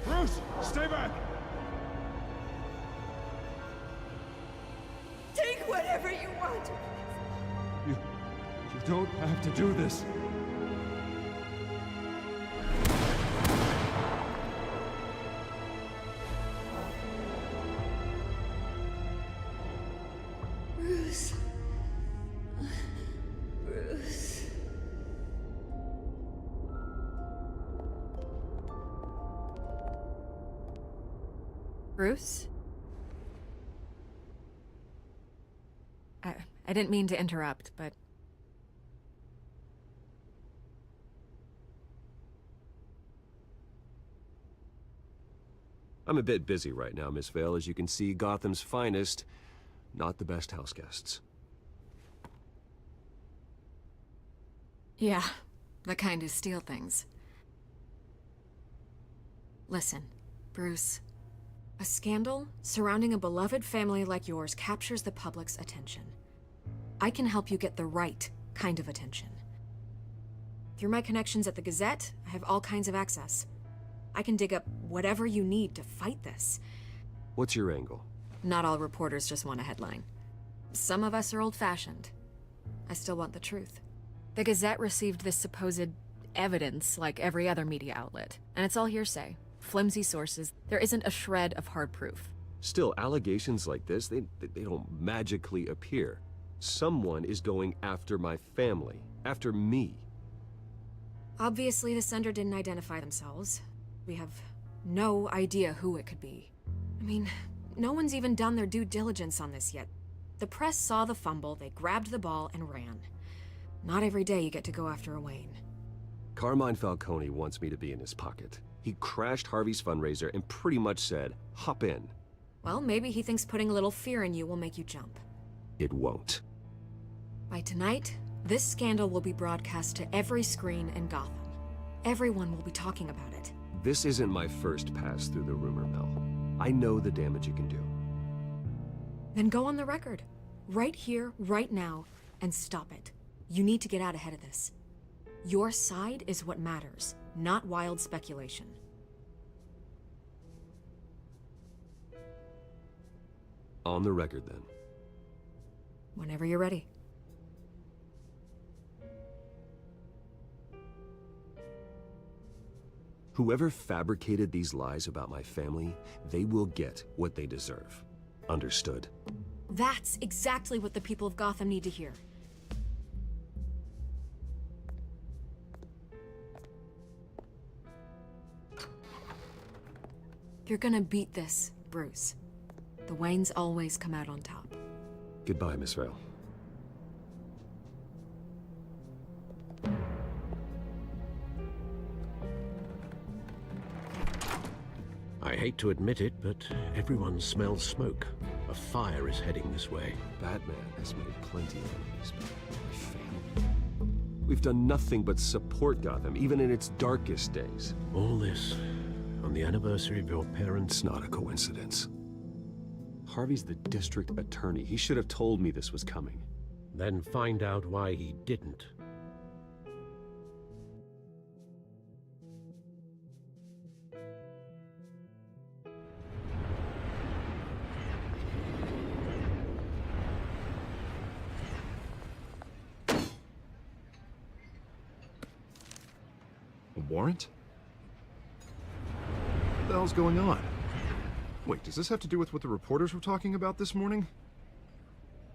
Bruce, stay back! Take whatever you want. You don't have to do this. Bruce? I didn't mean to interrupt, but... I'm a bit busy right now, Miss Vale. As you can see, Gotham's finest, not the best house guests. Yeah, the kind who steal things. Listen, Bruce. A scandal surrounding a beloved family like yours captures the public's attention. I can help you get the right kind of attention. Through my connections at the Gazette, I have all kinds of access. I can dig up whatever you need to fight this. What's your angle? Not all reporters just want a headline. Some of us are old-fashioned. I still want the truth. The Gazette received this supposed evidence like every other media outlet, and it's all hearsay. Flimsy sources. There isn't a shred of hard proof. Still, allegations like this, they don't magically appear. Someone is going after my family, after me. Obviously, the sender didn't identify themselves. We have no idea who it could be. I mean, no one's even done their due diligence on this yet. The press saw the fumble, they grabbed the ball and ran. Not every day you get to go after a Wayne. Carmine Falcone wants me to be in his pocket. He crashed Harvey's fundraiser and pretty much said, hop in. Well, maybe he thinks putting a little fear in you will make you jump. It won't. By tonight, this scandal will be broadcast to every screen in Gotham. Everyone will be talking about it. This isn't my first pass through the rumor mill. I know the damage it can do. Then go on the record. Right here, right now, and stop it. You need to get out ahead of this. Your side is what matters, not wild speculation. On the record, then. Whenever you're ready. Whoever fabricated these lies about my family, they will get what they deserve. Understood? That's exactly what the people of Gotham need to hear. You're gonna beat this, Bruce. The Waynes always come out on top. Goodbye, Miss Vale. I hate to admit it, but everyone smells smoke. A fire is heading this way. Batman has made plenty of enemies, but my family... We've done nothing but support Gotham, even in its darkest days. All this on the anniversary of your parents'... It's not a coincidence. Harvey's the district attorney. He should have told me this was coming. Then find out why he didn't. A warrant? What the hell's going on? Wait, does this have to do with what the reporters were talking about this morning?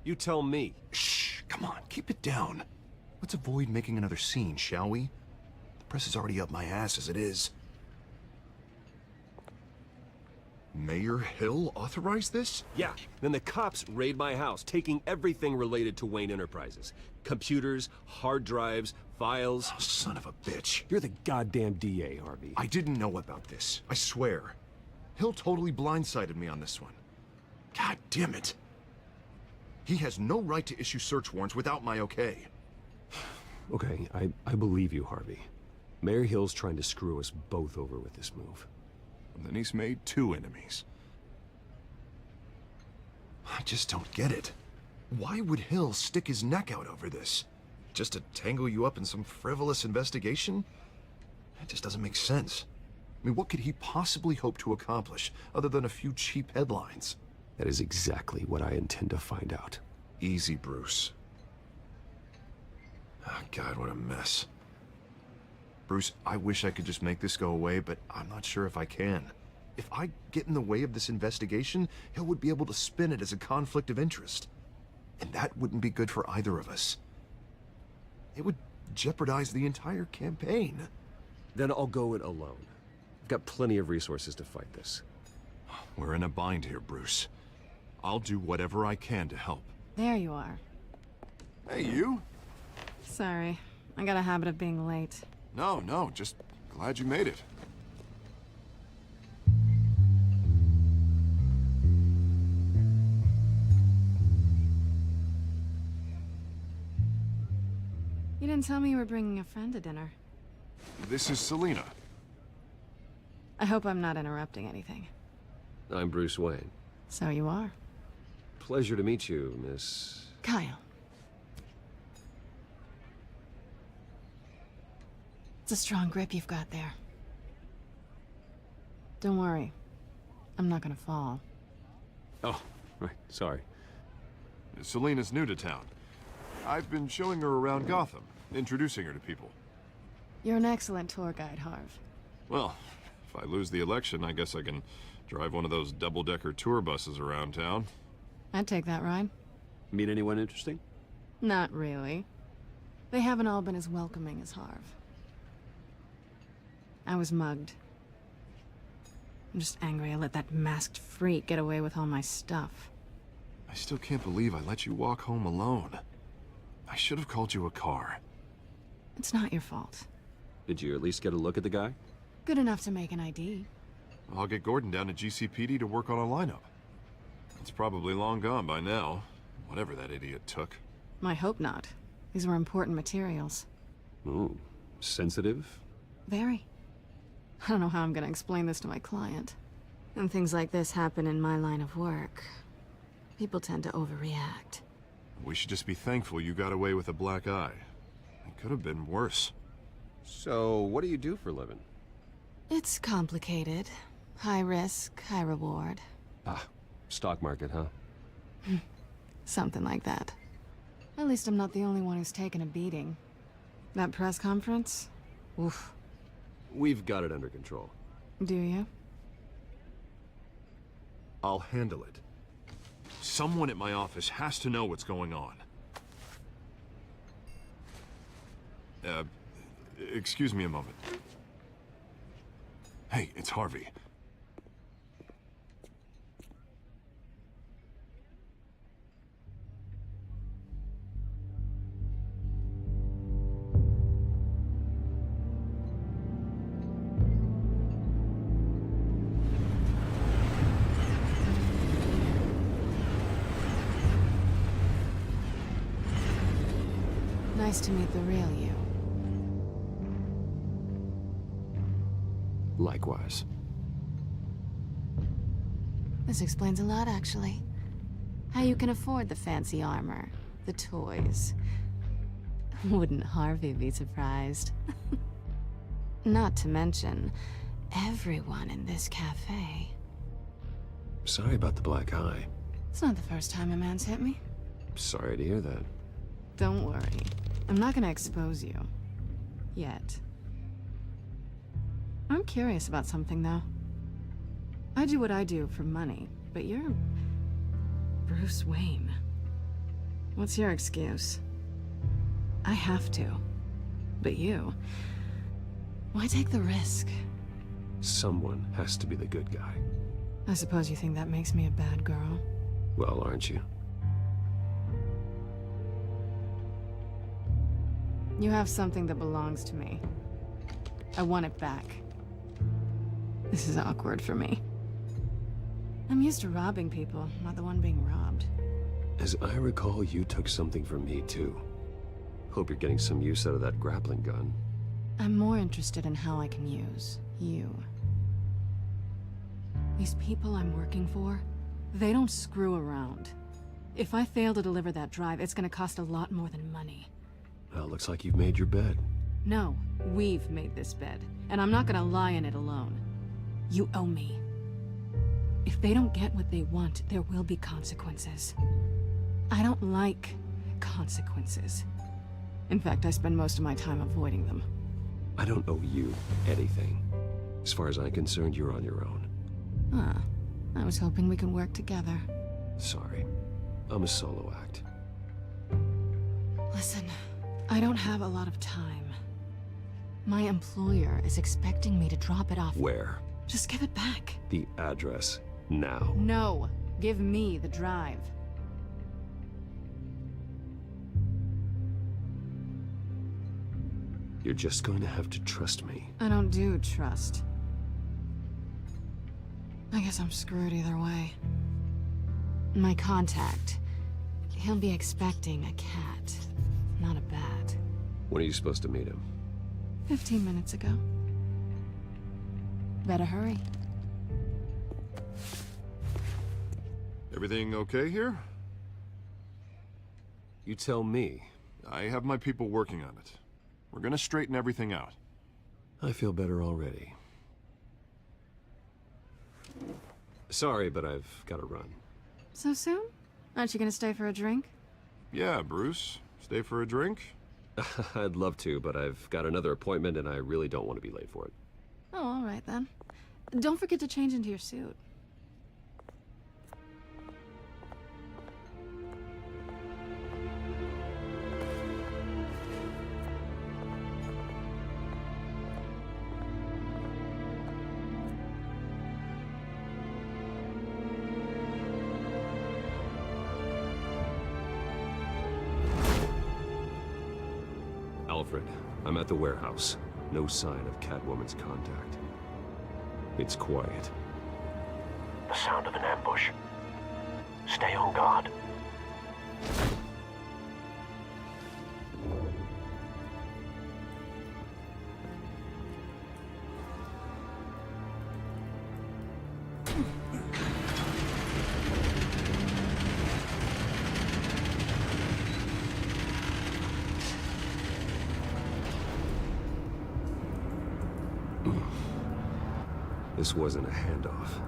You tell me. Shh, come on, keep it down. Let's avoid making another scene, shall we? The press is already up my ass as it is. Mayor Hill authorized this? Yeah, then the cops raid my house, taking everything related to Wayne Enterprises. Computers, hard drives, files. Oh, son of a bitch. You're the goddamn DA, Harvey. I didn't know about this, I swear. Hill totally blindsided me on this one. God damn it. He has no right to issue search warrants without my okay. Okay, I believe you, Harvey. Mayor Hill's trying to screw us both over with this move. And then he's made two enemies. I just don't get it. Why would Hill stick his neck out over this? Just to tangle you up in some frivolous investigation? That just doesn't make sense. I mean, what could he possibly hope to accomplish other than a few cheap headlines? That is exactly what I intend to find out. Easy, Bruce. Oh, God, what a mess. Bruce, I wish I could just make this go away, but I'm not sure if I can. If I get in the way of this investigation, Hill would be able to spin it as a conflict of interest. And that wouldn't be good for either of us. It would jeopardize the entire campaign. Then I'll go it alone. I've got plenty of resources to fight this. We're in a bind here, Bruce. I'll do whatever I can to help. There you are. Hey, you? Sorry. I got a habit of being late. No, just glad you made it. You didn't tell me you were bringing a friend to dinner. This is Selina. I hope I'm not interrupting anything. I'm Bruce Wayne. So you are. Pleasure to meet you, Miss... Kyle. It's a strong grip you've got there. Don't worry. I'm not gonna fall. Oh, right, sorry. Selina's new to town. I've been showing her around Gotham, introducing her to people. You're an excellent tour guide, Harv. Well, if I lose the election, I guess I can drive one of those double-decker tour buses around town. I'd take that ride. Meet anyone interesting? Not really. They haven't all been as welcoming as Harv. I was mugged. I'm just angry I let that masked freak get away with all my stuff. I still can't believe I let you walk home alone. I should have called you a car. It's not your fault. Did you at least get a look at the guy? Good enough to make an ID. I'll get Gordon down to GCPD to work on a lineup. It's probably long gone by now, whatever that idiot took. I hope not. These were important materials. Ooh, sensitive? Very. I don't know how I'm gonna explain this to my client. When things like this happen in my line of work, people tend to overreact. We should just be thankful you got away with a black eye. It could have been worse. So, what do you do for a living? It's complicated. High risk, high reward. Ah, stock market, huh? Something like that. At least I'm not the only one who's taken a beating. That press conference? Oof. We've got it under control. Do you? I'll handle it. Someone at my office has to know what's going on. Excuse me a moment. Hey, it's Harvey. Nice to meet the real you. Likewise. This explains a lot, actually. How you can afford the fancy armor, the toys. Wouldn't Harvey be surprised? Not to mention, everyone in this cafe. Sorry about the black eye. It's not the first time a man's hit me. Sorry to hear that. Don't worry. I'm not gonna expose you. Yet. I'm curious about something, though. I do what I do for money, but you're... Bruce Wayne. What's your excuse? I have to. But you... Why take the risk? Someone has to be the good guy. I suppose you think that makes me a bad girl. Well, aren't you? You have something that belongs to me. I want it back. This is awkward for me. I'm used to robbing people, not the one being robbed. As I recall, you took something from me, too. Hope you're getting some use out of that grappling gun. I'm more interested in how I can use you. These people I'm working for, they don't screw around. If I fail to deliver that drive, it's gonna cost a lot more than money. Well, looks like you've made your bed. No, we've made this bed, and I'm not gonna lie in it alone. You owe me. If they don't get what they want, there will be consequences. I don't like consequences. In fact, I spend most of my time avoiding them. I don't owe you anything. As far as I'm concerned, you're on your own. Ah, I was hoping we could work together. Sorry. I'm a solo act. Listen, I don't have a lot of time. My employer is expecting me to drop it off. Where? Just give it back. The address Now. No. Give me the drive. You're just going to have to trust me. I don't do trust. I guess I'm screwed either way. My contact. He'll be expecting a cat, not a bat. When are you supposed to meet him? 15 minutes ago. Better hurry. Everything okay here? You tell me. I have my people working on it. We're gonna straighten everything out. I feel better already. Sorry, but I've got to run. So soon? Aren't you gonna stay for a drink? Yeah, Bruce. Stay for a drink? I'd love to, but I've got another appointment and I really don't want to be late for it. Oh, all right then. Don't forget to change into your suit. Alfred, I'm at the warehouse. No sign of Catwoman's contact. It's quiet. The sound of an ambush. Stay on guard. This wasn't a handoff.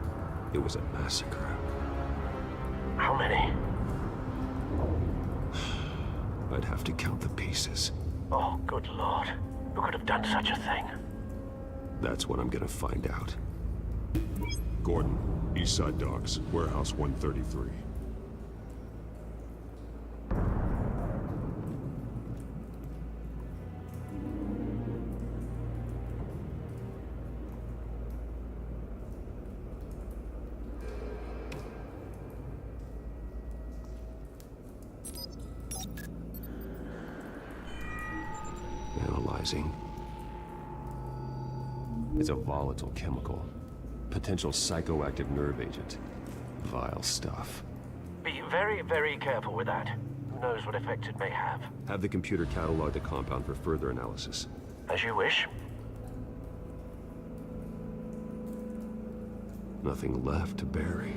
It was a massacre. How many? I'd have to count the pieces. Oh, good lord. Who could have done such a thing? That's what I'm gonna find out. Gordon, Eastside Docks, Warehouse 133. Analyzing. It's a volatile chemical. Potential psychoactive nerve agent. Vile stuff. Be very, very careful with that. Who knows what effect it may have. Have the computer catalog the compound for further analysis. As you wish. Nothing left to bury.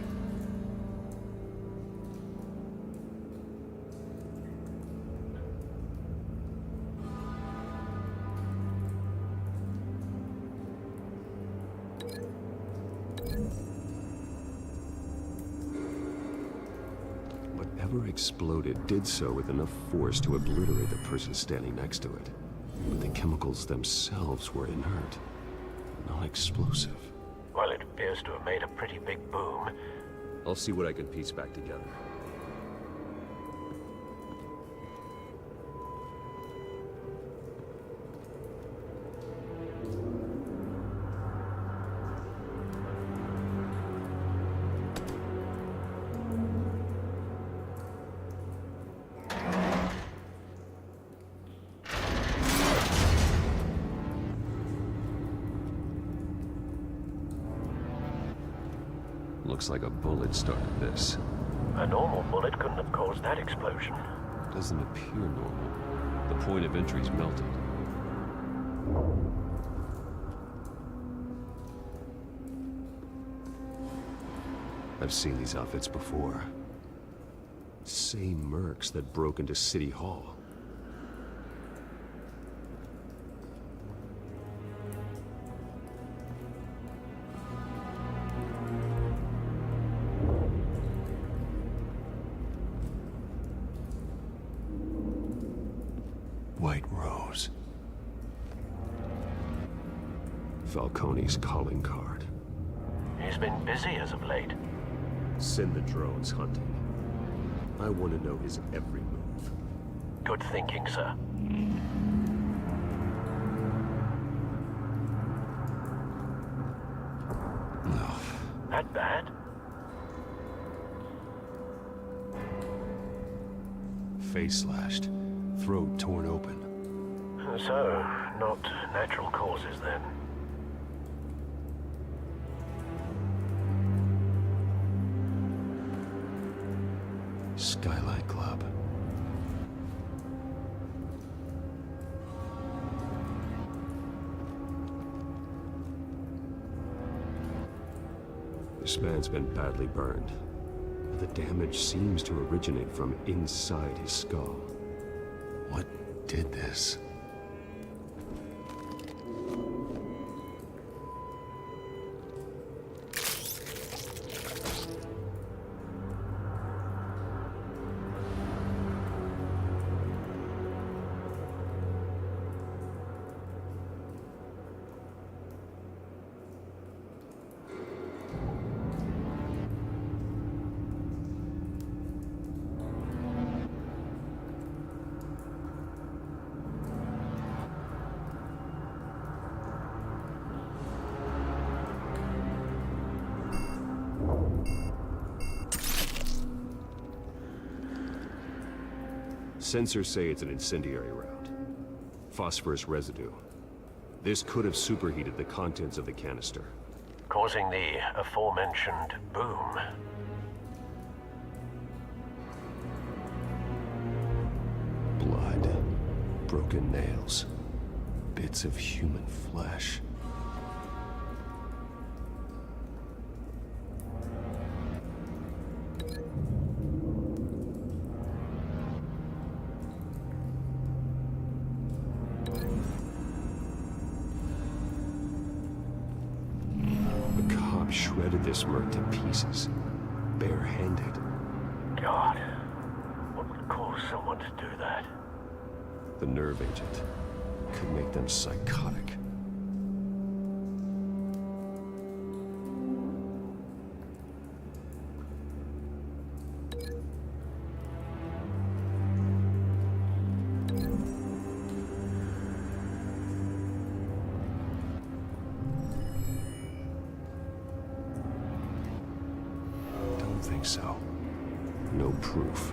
Whatever exploded did so with enough force to obliterate the person standing next to it. But the chemicals themselves were inert, not explosive. Well, it appears to have made a pretty big boom. I'll see what I can piece back together. Looks like a bullet started this. A normal bullet couldn't have caused that explosion. Doesn't appear normal. The point of entry's melted. I've seen these outfits before. Same mercs that broke into City Hall. White Rose. Falcone's calling card. He's been busy as of late. Send the drones hunting. I want to know his every move. Good thinking, sir. No. That bad? face slashed, throat torn open. So, not natural causes then. Skylight Club. This man's been badly burned. The damage seems to originate from inside his skull. What did this? Sensors say it's an incendiary round. Phosphorus residue. This could have superheated the contents of the canister. Causing the aforementioned boom. Blood. Broken nails. Bits of human flesh. Shredded this merc to pieces, barehanded. God, what would cause someone to do that? The nerve agent could make them psychotic. Think so. No proof.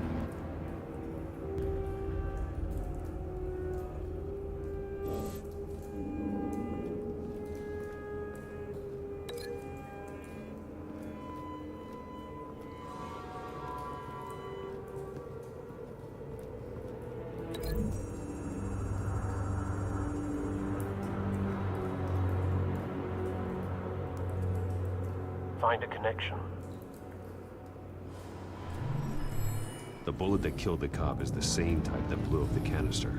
Find a connection. The bullet that killed the cop is the same type that blew up the canister.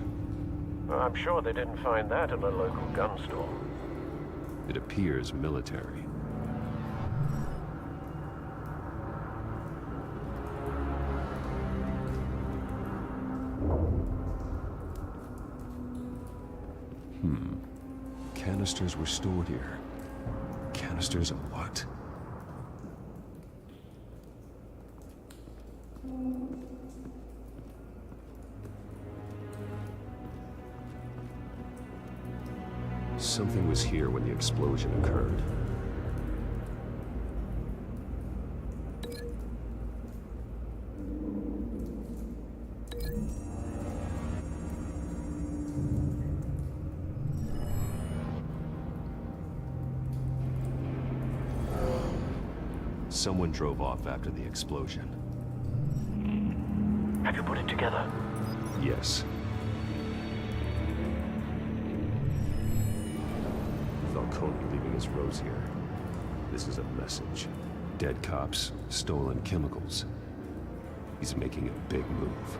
Well, I'm sure they didn't find that in a local gun store. It appears military. Canisters were stored here. Canisters of what? Something was here when the explosion occurred. Someone drove off after the explosion. Have you put it together? Yes. Falcone leaving his rose here. This is a message. Dead cops, stolen chemicals. He's making a big move.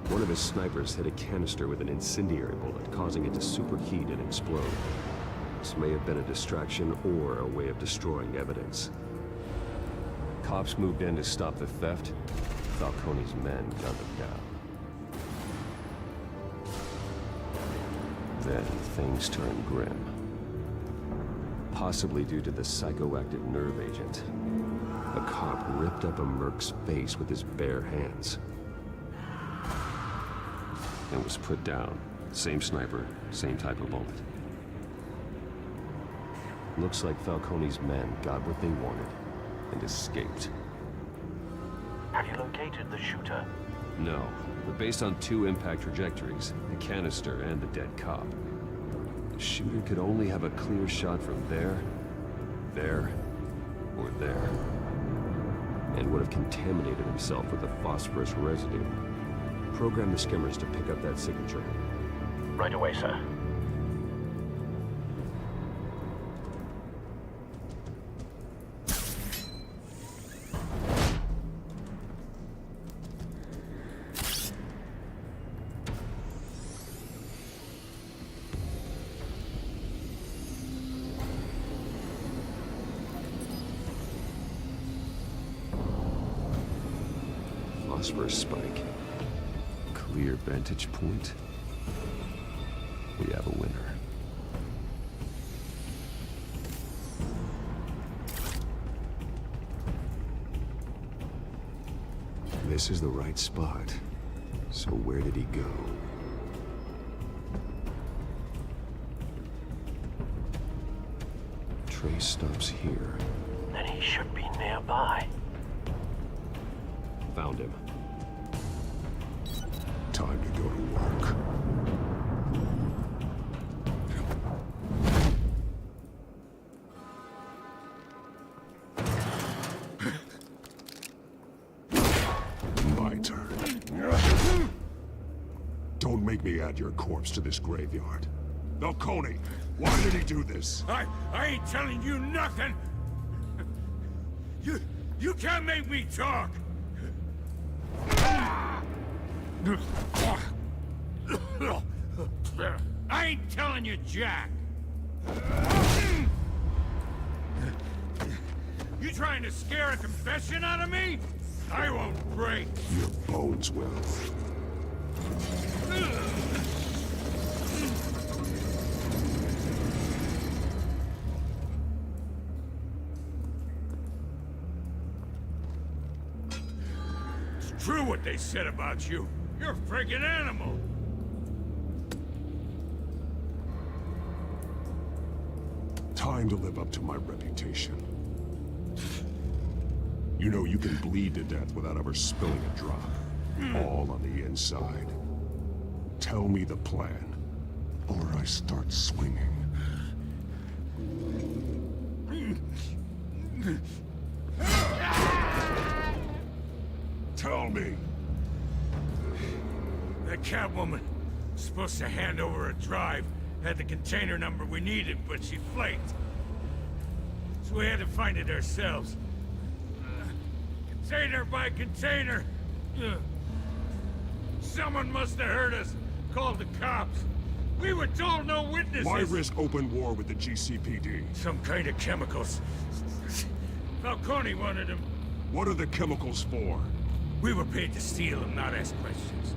One of his snipers hit a canister with an incendiary bullet, causing it to superheat and explode. This may have been a distraction or a way of destroying evidence. Cops moved in to stop the theft. Falcone's men gunned him down. Then things turned grim. Possibly due to the psychoactive nerve agent. A cop ripped up a merc's face with his bare hands. And was put down. Same sniper, same type of bullet. Looks like Falcone's men got what they wanted and escaped. Have you located the shooter? No, but based on 2 impact trajectories, the canister and the dead cop, the shooter could only have a clear shot from there, or there, and would have contaminated himself with the phosphorus residue. Program the skimmers to pick up that signature. Right away, sir. Phosphorus spike. Clear vantage point. We have a winner. This is the right spot. So where did he go? Trace stops here. Then he should be nearby. Found him. Time to go to work. My turn. Don't make me add your corpse to this graveyard. Falcone, why did he do this? I ain't telling you nothing! You can't make me talk! I ain't telling you, Jack! You trying to scare a confession out of me? I won't break! Your bones will. It's true what they said about you. You're a friggin' animal! Time to live up to my reputation. You know you can bleed to death without ever spilling a drop. All on the inside. Tell me the plan, or I start swinging. Tell me. That Catwoman was supposed to hand over a drive, had the container number we needed, but she flaked. So we had to find it ourselves. Container by container. Someone must have heard us, called the cops. We were told no witnesses. Why risk open war with the GCPD? Some kind of chemicals. Falcone wanted them. What are the chemicals for? We were paid to steal and not ask questions.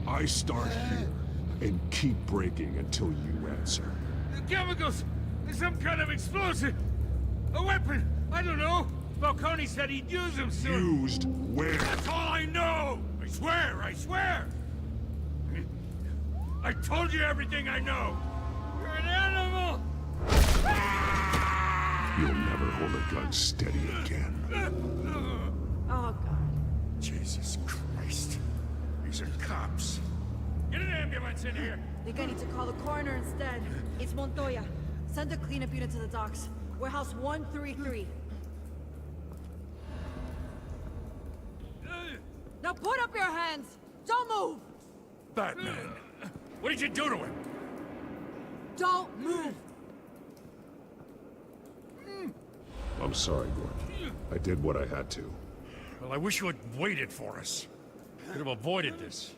I start here and keep breaking until you answer. The chemicals! Some kind of explosive! A weapon! I don't know! Falcone said he'd use them soon! Used where? That's all I know! I swear! I swear! I told you everything I know! You're an animal! You'll never hold a gun steady again. Oh, God. Jesus Christ. These are cops. Get an ambulance in here! Think I need to call the coroner instead. It's Montoya. Send a cleanup unit to the docks. Warehouse 133. Now put up your hands! Don't move! Batman! What did you do to him? Don't move! I'm sorry, Gordon. I did what I had to. Well, I wish you had waited for us. Could have avoided this.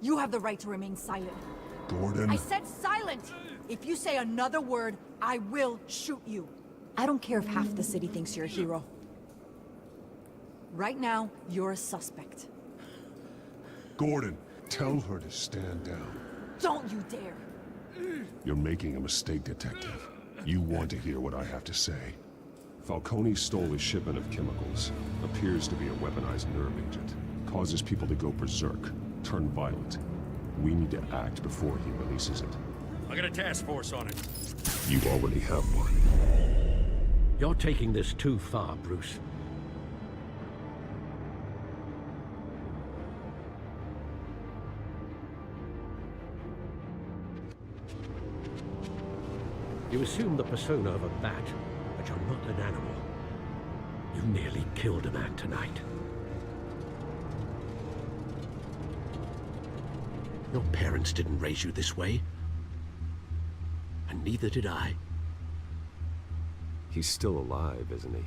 You have the right to remain silent. Gordon? I said silent! If you say another word, I will shoot you. I don't care if half the city thinks you're a hero. Right now, you're a suspect. Gordon, tell her to stand down. Don't you dare! You're making a mistake, Detective. You want to hear what I have to say. Falcone stole a shipment of chemicals. Appears to be a weaponized nerve agent. causes people to go berserk, turn violent. We need to act before he releases it. I got a task force on it. You already have one. You're taking this too far, Bruce. You assume the persona of a bat, but you're not an animal. You nearly killed a man tonight. Your parents didn't raise you this way. And neither did I. He's still alive, isn't he?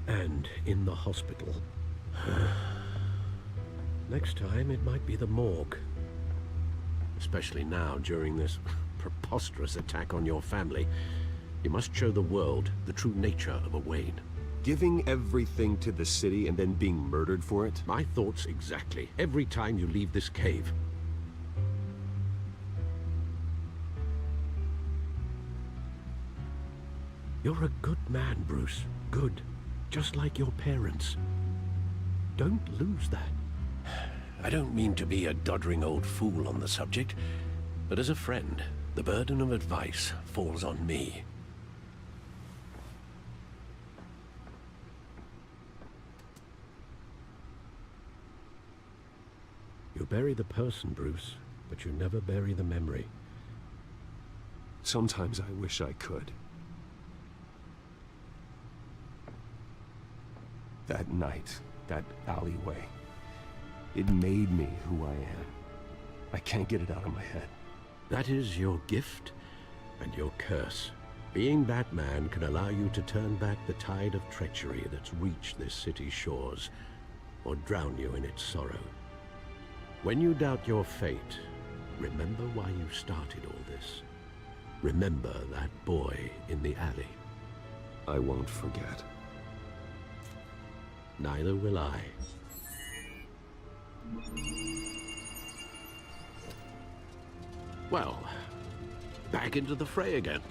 And in the hospital. Next time, it might be the morgue. Especially now, during this preposterous attack on your family. You must show the world the true nature of a Wayne. Giving everything to the city and then being murdered for it? My thoughts exactly. Every time you leave this cave. You're a good man, Bruce. Good. Just like your parents. Don't lose that. I don't mean to be a doddering old fool on the subject, but as a friend, the burden of advice falls on me. You bury the person, Bruce, but you never bury the memory. Sometimes I wish I could. That night, that alleyway, it made me who I am. I can't get it out of my head. That is your gift and your curse. Being Batman can allow you to turn back the tide of treachery that's reached this city's shores, or drown you in its sorrow. When you doubt your fate, remember why you started all this. Remember that boy in the alley. I won't forget. Neither will I. Well, back into the fray again.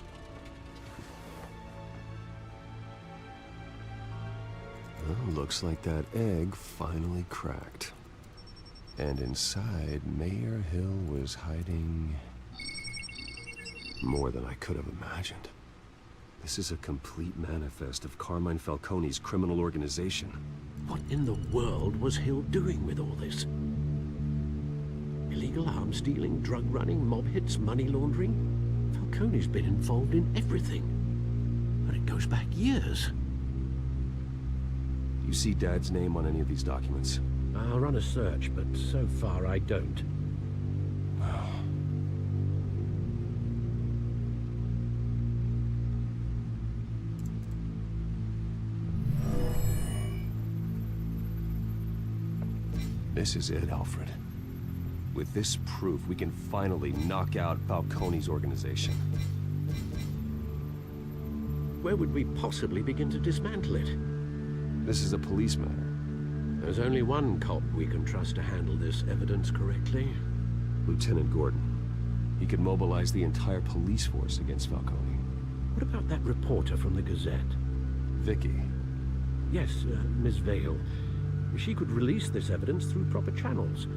Well, looks like that egg finally cracked. And inside, Mayor Hill was hiding more than I could have imagined. This is a complete manifest of Carmine Falcone's criminal organization. What in the world was Hill doing with all this? Illegal arms dealing, drug running, mob hits, money laundering? Falcone's been involved in everything. And it goes back years. You see Dad's name on any of these documents? I'll run a search, but so far I don't. This is it, Alfred. With this proof, we can finally knock out Falcone's organization. Where would we possibly begin to dismantle it? This is a police matter. There's only one cop we can trust to handle this evidence correctly. Lieutenant Gordon. He could mobilize the entire police force against Falcone. What about that reporter from the Gazette? Vicky. Yes, Miss Vale. She could release this evidence through proper channels.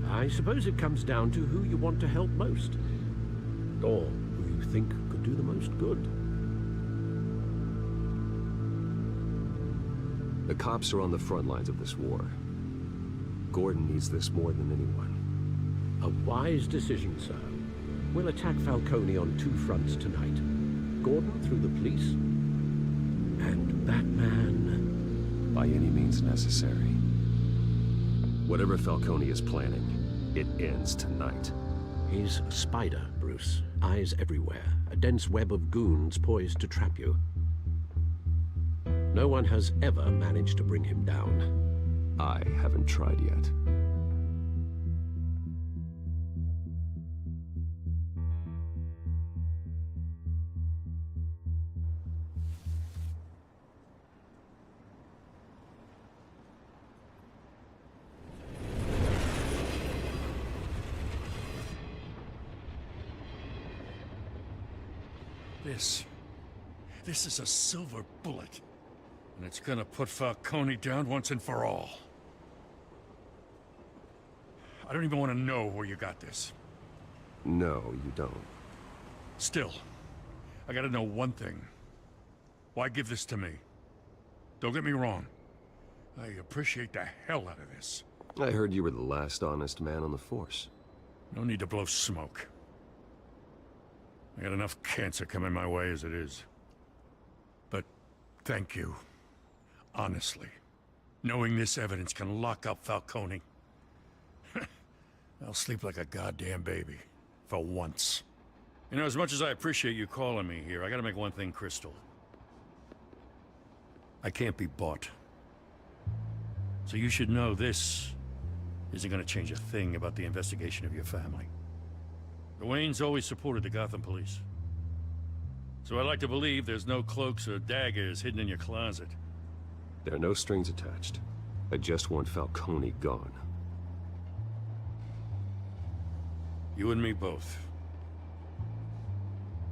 I suppose it comes down to who you want to help most. Or who you think could do the most good. The cops are on the front lines of this war. Gordon needs this more than anyone. A wise decision, sir. We'll attack Falcone on two fronts tonight. Gordon through the police, and Batman... by any means necessary. Whatever Falcone is planning, it ends tonight. He's a spider, Bruce. Eyes everywhere. A dense web of goons poised to trap you. No one has ever managed to bring him down. I haven't tried yet. This is a silver bullet. And it's gonna put Falcone down once and for all. I don't even want to know where you got this. No, you don't. Still, I gotta know one thing. Why give this to me? Don't get me wrong. I appreciate the hell out of this. I heard you were the last honest man on the force. No need to blow smoke. I got enough cancer coming my way as it is. But thank you. Honestly. Knowing this evidence can lock up Falcone. I'll sleep like a goddamn baby. For once. You know, as much as I appreciate you calling me here, I gotta make one thing crystal. I can't be bought. So you should know this isn't gonna change a thing about the investigation of your family. The Waynes always supported the Gotham police. So I'd like to believe there's no cloaks or daggers hidden in your closet. There are no strings attached. I just want Falcone gone. You and me both.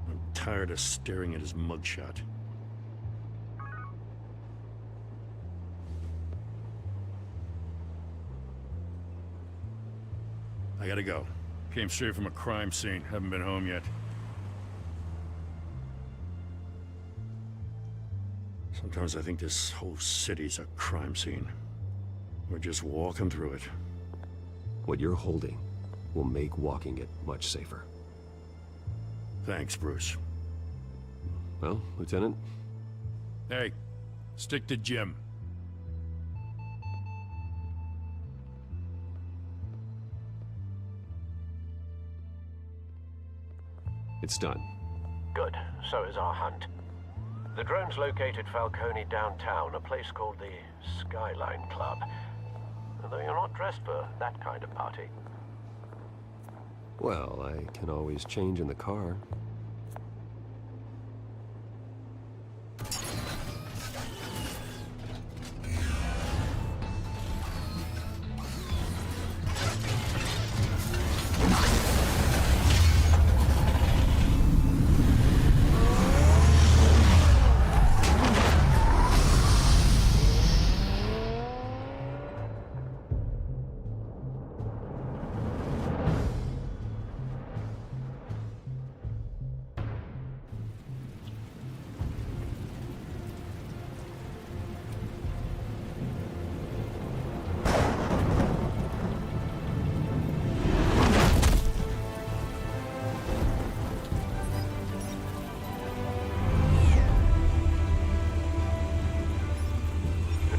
I'm tired of staring at his mugshot. I gotta go. Came straight from a crime scene. Haven't been home yet. Sometimes I think this whole city's a crime scene. We're just walking through it. What you're holding will make walking it much safer. Thanks, Bruce. Well, Lieutenant? Hey, stick to Jim. It's done. Good. So is our hunt. The drone's located Falcone downtown, a place called the Skyline Club. Although you're not dressed for that kind of party. Well, I can always change in the car.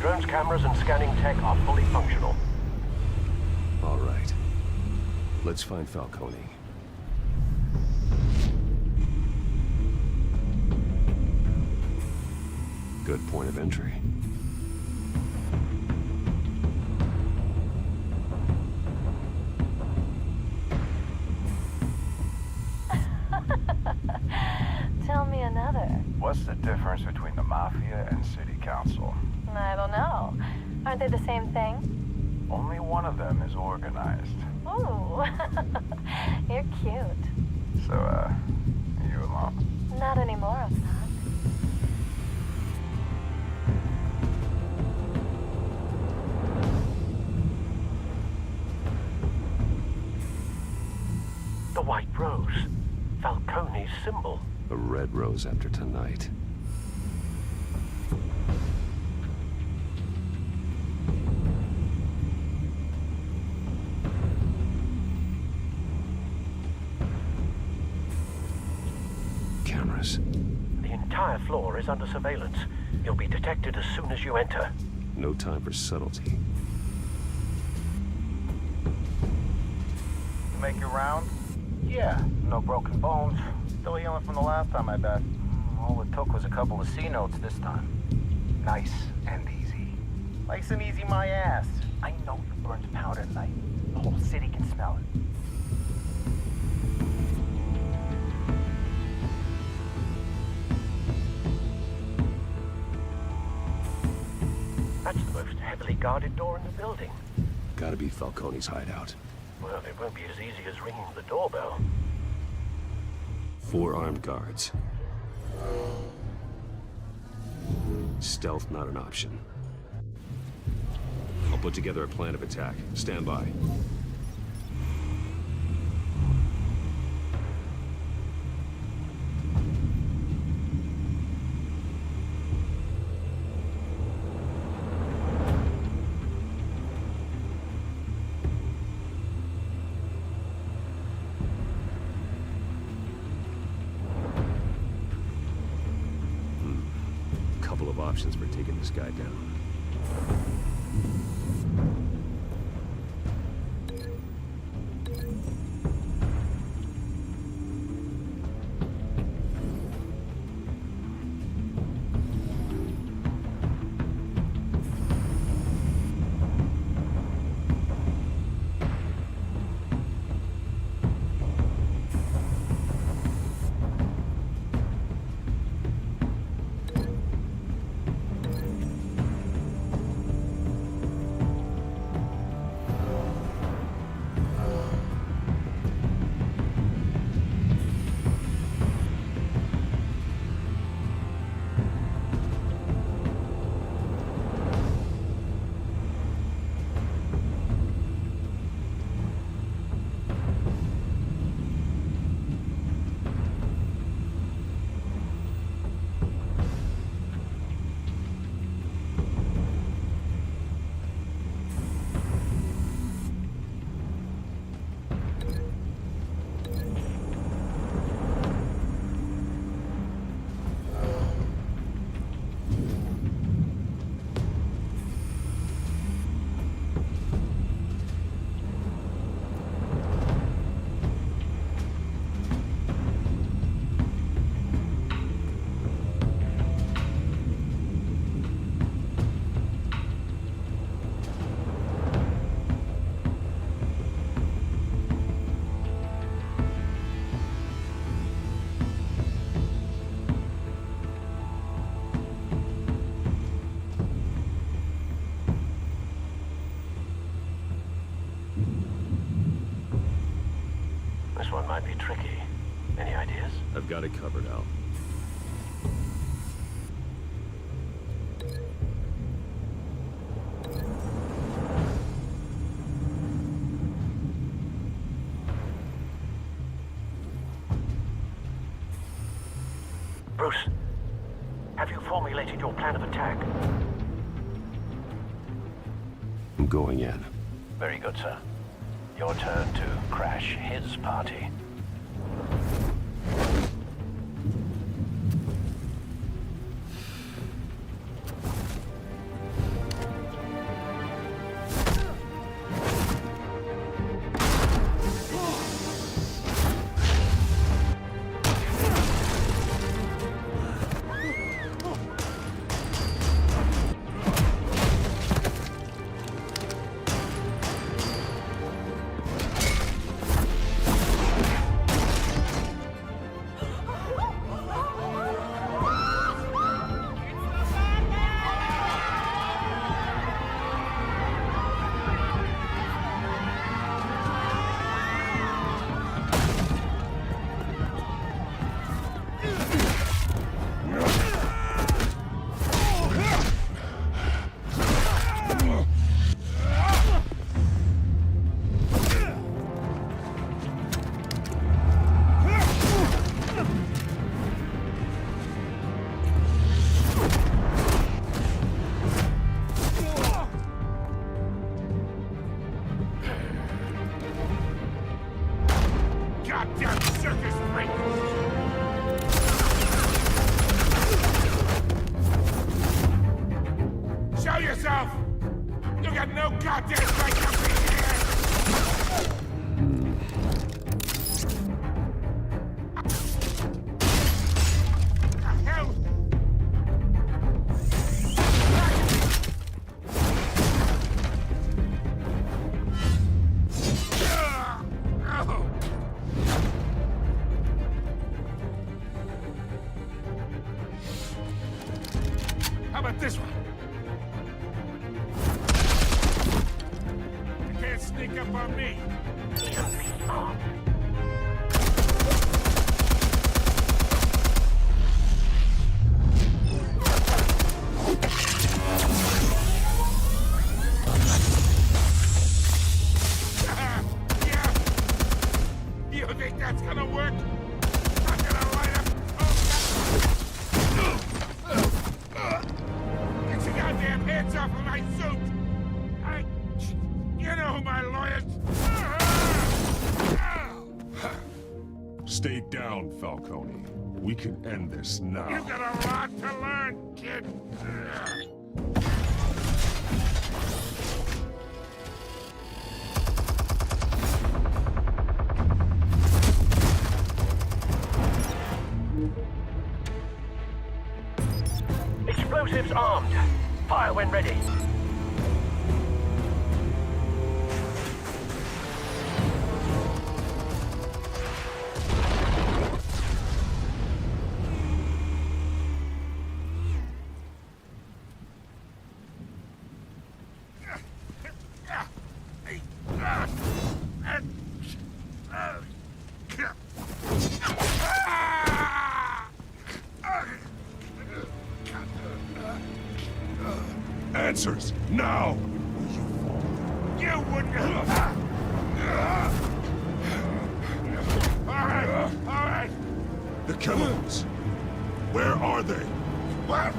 Drone's cameras and scanning tech are fully functional. All right. Let's find Falcone. Good point of entry. Tell me another. What's the difference between the Mafia and City Council? I don't know. Aren't they the same thing? Only one of them is organized. Ooh. You're cute. So, you alone? Not anymore, I'm not. The White Rose. Falcone's symbol. A red rose after tonight. Cameras. The entire floor is under surveillance. You'll be detected as soon as you enter. No time for subtlety. You make your round? Yeah, no broken bones. Still healing from the last time, I bet. All it took was a couple of C notes this time. Nice and easy. Nice and easy, my ass. I know you burned powder tonight. The whole city can smell it. That's the most heavily guarded door in the building. Gotta be Falcone's hideout. Well, it won't be as easy as ringing the doorbell. 4 armed guards. Stealth not an option. I'll put together a plan of attack. Stand by. of options for taking this guy down. This one might be tricky. Any ideas? I've got it covered, Al. Bruce, have you formulated your plan of attack? I'm going in. Very good, sir. Your turn to crash his party. Goddamn circus freak! Show yourself! You got no goddamn right to be here! The hell? Oh. How about this one? You can't sneak up on me. Yeah. You think that's gonna work? I'm gonna light up. Get your goddamn hands off of my suit! You know who my lawyers... Stay down, Falcone. We can end this now. You got a lot to learn, kid. Explosives armed. Fire when ready. Answers, now! You wouldn't... All right. The chemicals. Where are they? What?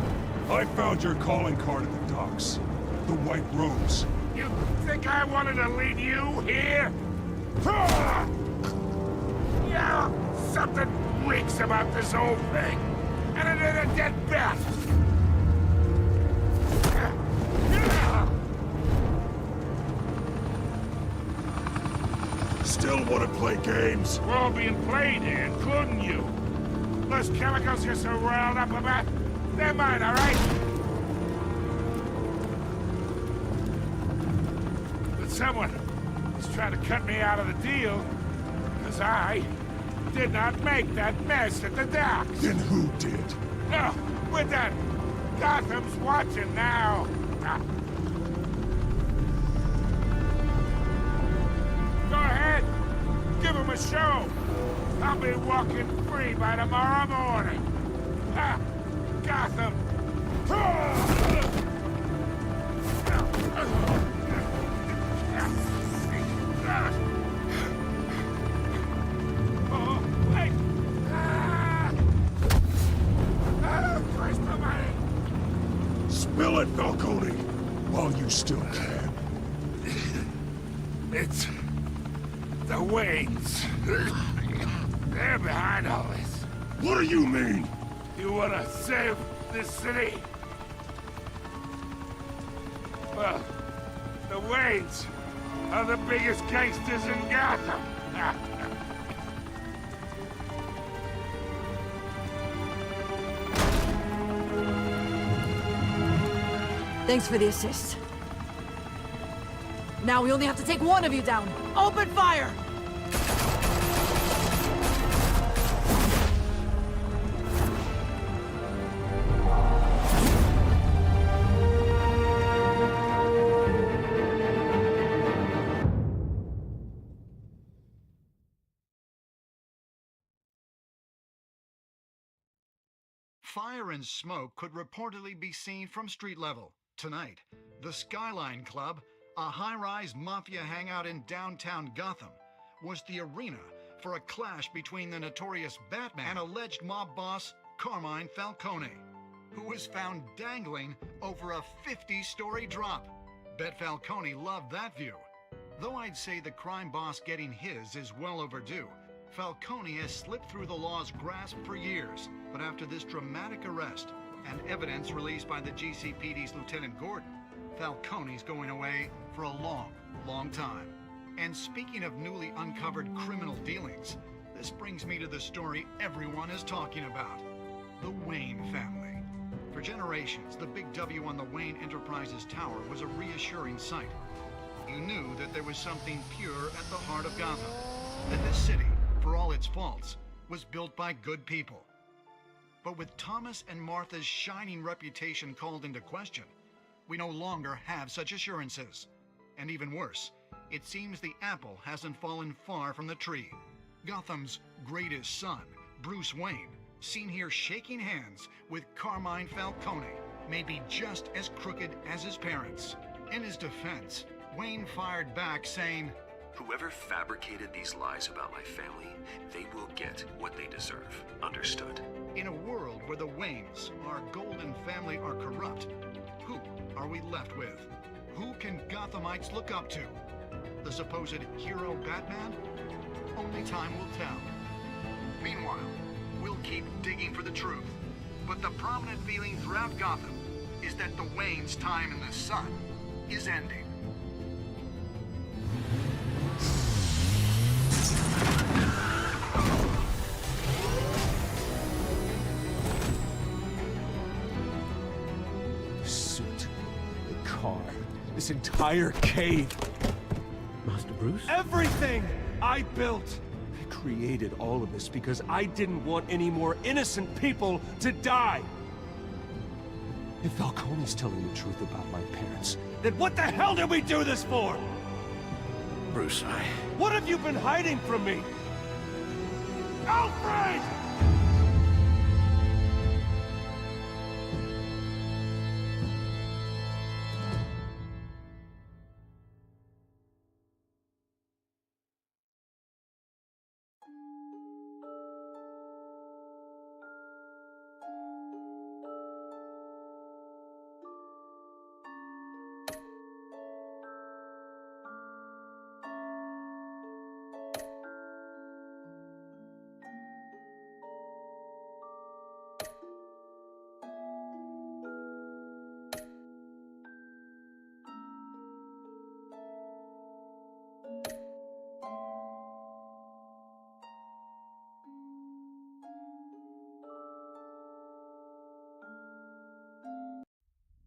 I found your calling card at the docks. The White Rose. You think I wanted to lead you here? Yeah, something reeks about this whole thing. And it ain't a dead bat. Still want to play games? We're all being played here, including you. Those chemicals you're so riled up about, they're mine, all right? But someone is trying to cut me out of the deal, because I did not make that mess at the docks. Then who did? No, we're done. Gotham's watching now. Go ahead. Give him a show. I'll be walking free by tomorrow morning. Ha! Gotham. Oh, wait. Christ almighty. Spill it, Falcone, while you still can. It's the Waynes. They're behind all this. What do you mean? You wanna save this city? Well, the Waynes are the biggest gangsters in Gotham. Thanks for the assist. Now we only have to take one of you down. Open fire! Fire and smoke could reportedly be seen from street level. Tonight, the Skyline Club, a high-rise mafia hangout in downtown Gotham, was the arena for a clash between the notorious Batman and alleged mob boss Carmine Falcone, who was found dangling over a 50-story drop. Bet Falcone loved that view. Though I'd say the crime boss getting his is well overdue, Falcone has slipped through the law's grasp for years, but after this dramatic arrest and evidence released by the GCPD's Lieutenant Gordon, Falcone's going away for a long, long time. And speaking of newly uncovered criminal dealings, this brings me to the story everyone is talking about: the Wayne family. For generations, the big W on the Wayne Enterprises Tower was a reassuring sight. You knew that there was something pure at the heart of Gotham, that this city, for all its faults, was built by good people. But with Thomas and Martha's shining reputation called into question, we no longer have such assurances. And even worse, it seems the apple hasn't fallen far from the tree. Gotham's greatest son, Bruce Wayne, seen here shaking hands with Carmine Falcone, may be just as crooked as his parents. In his defense, Wayne fired back saying, "Whoever fabricated these lies about my family, they will get what they deserve. Understood?" In a world where the Waynes, our golden family, are corrupt, who are we left with? Who can Gothamites look up to? The supposed hero Batman? Only time will tell. keep digging for the truth, but the prominent feeling throughout Gotham is that the Waynes' time in the sun is ending. The suit, the car, this entire cave. Master Bruce? Everything I built! I created all of this because I didn't want any more innocent people to die! If Falcone's telling the truth about my parents, then what the hell did we do this for? Bruce, What have you been hiding from me? Alfred!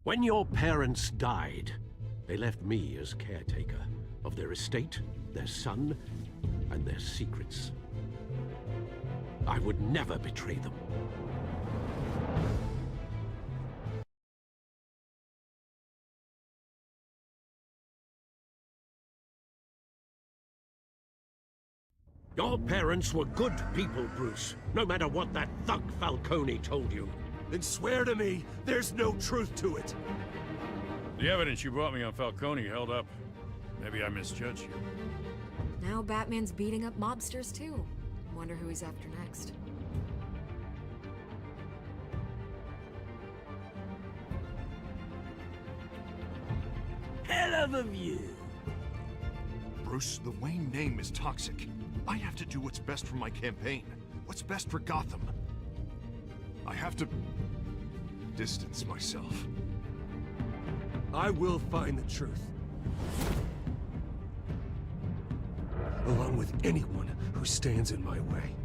When your parents died, they left me as caretaker of their estate, their son, and their secrets. I would never betray them. Your parents were good people, Bruce, no matter what that thug Falcone told you. Then swear to me there's no truth to it. The evidence you brought me on Falcone held up. Maybe I misjudged you. Now Batman's beating up mobsters too. Wonder who he's after next. Hell of a view. Bruce, the Wayne name is toxic. I have to do what's best for my campaign. What's best for Gotham. I have to distance myself. I will find the truth. Along with anyone who stands in my way.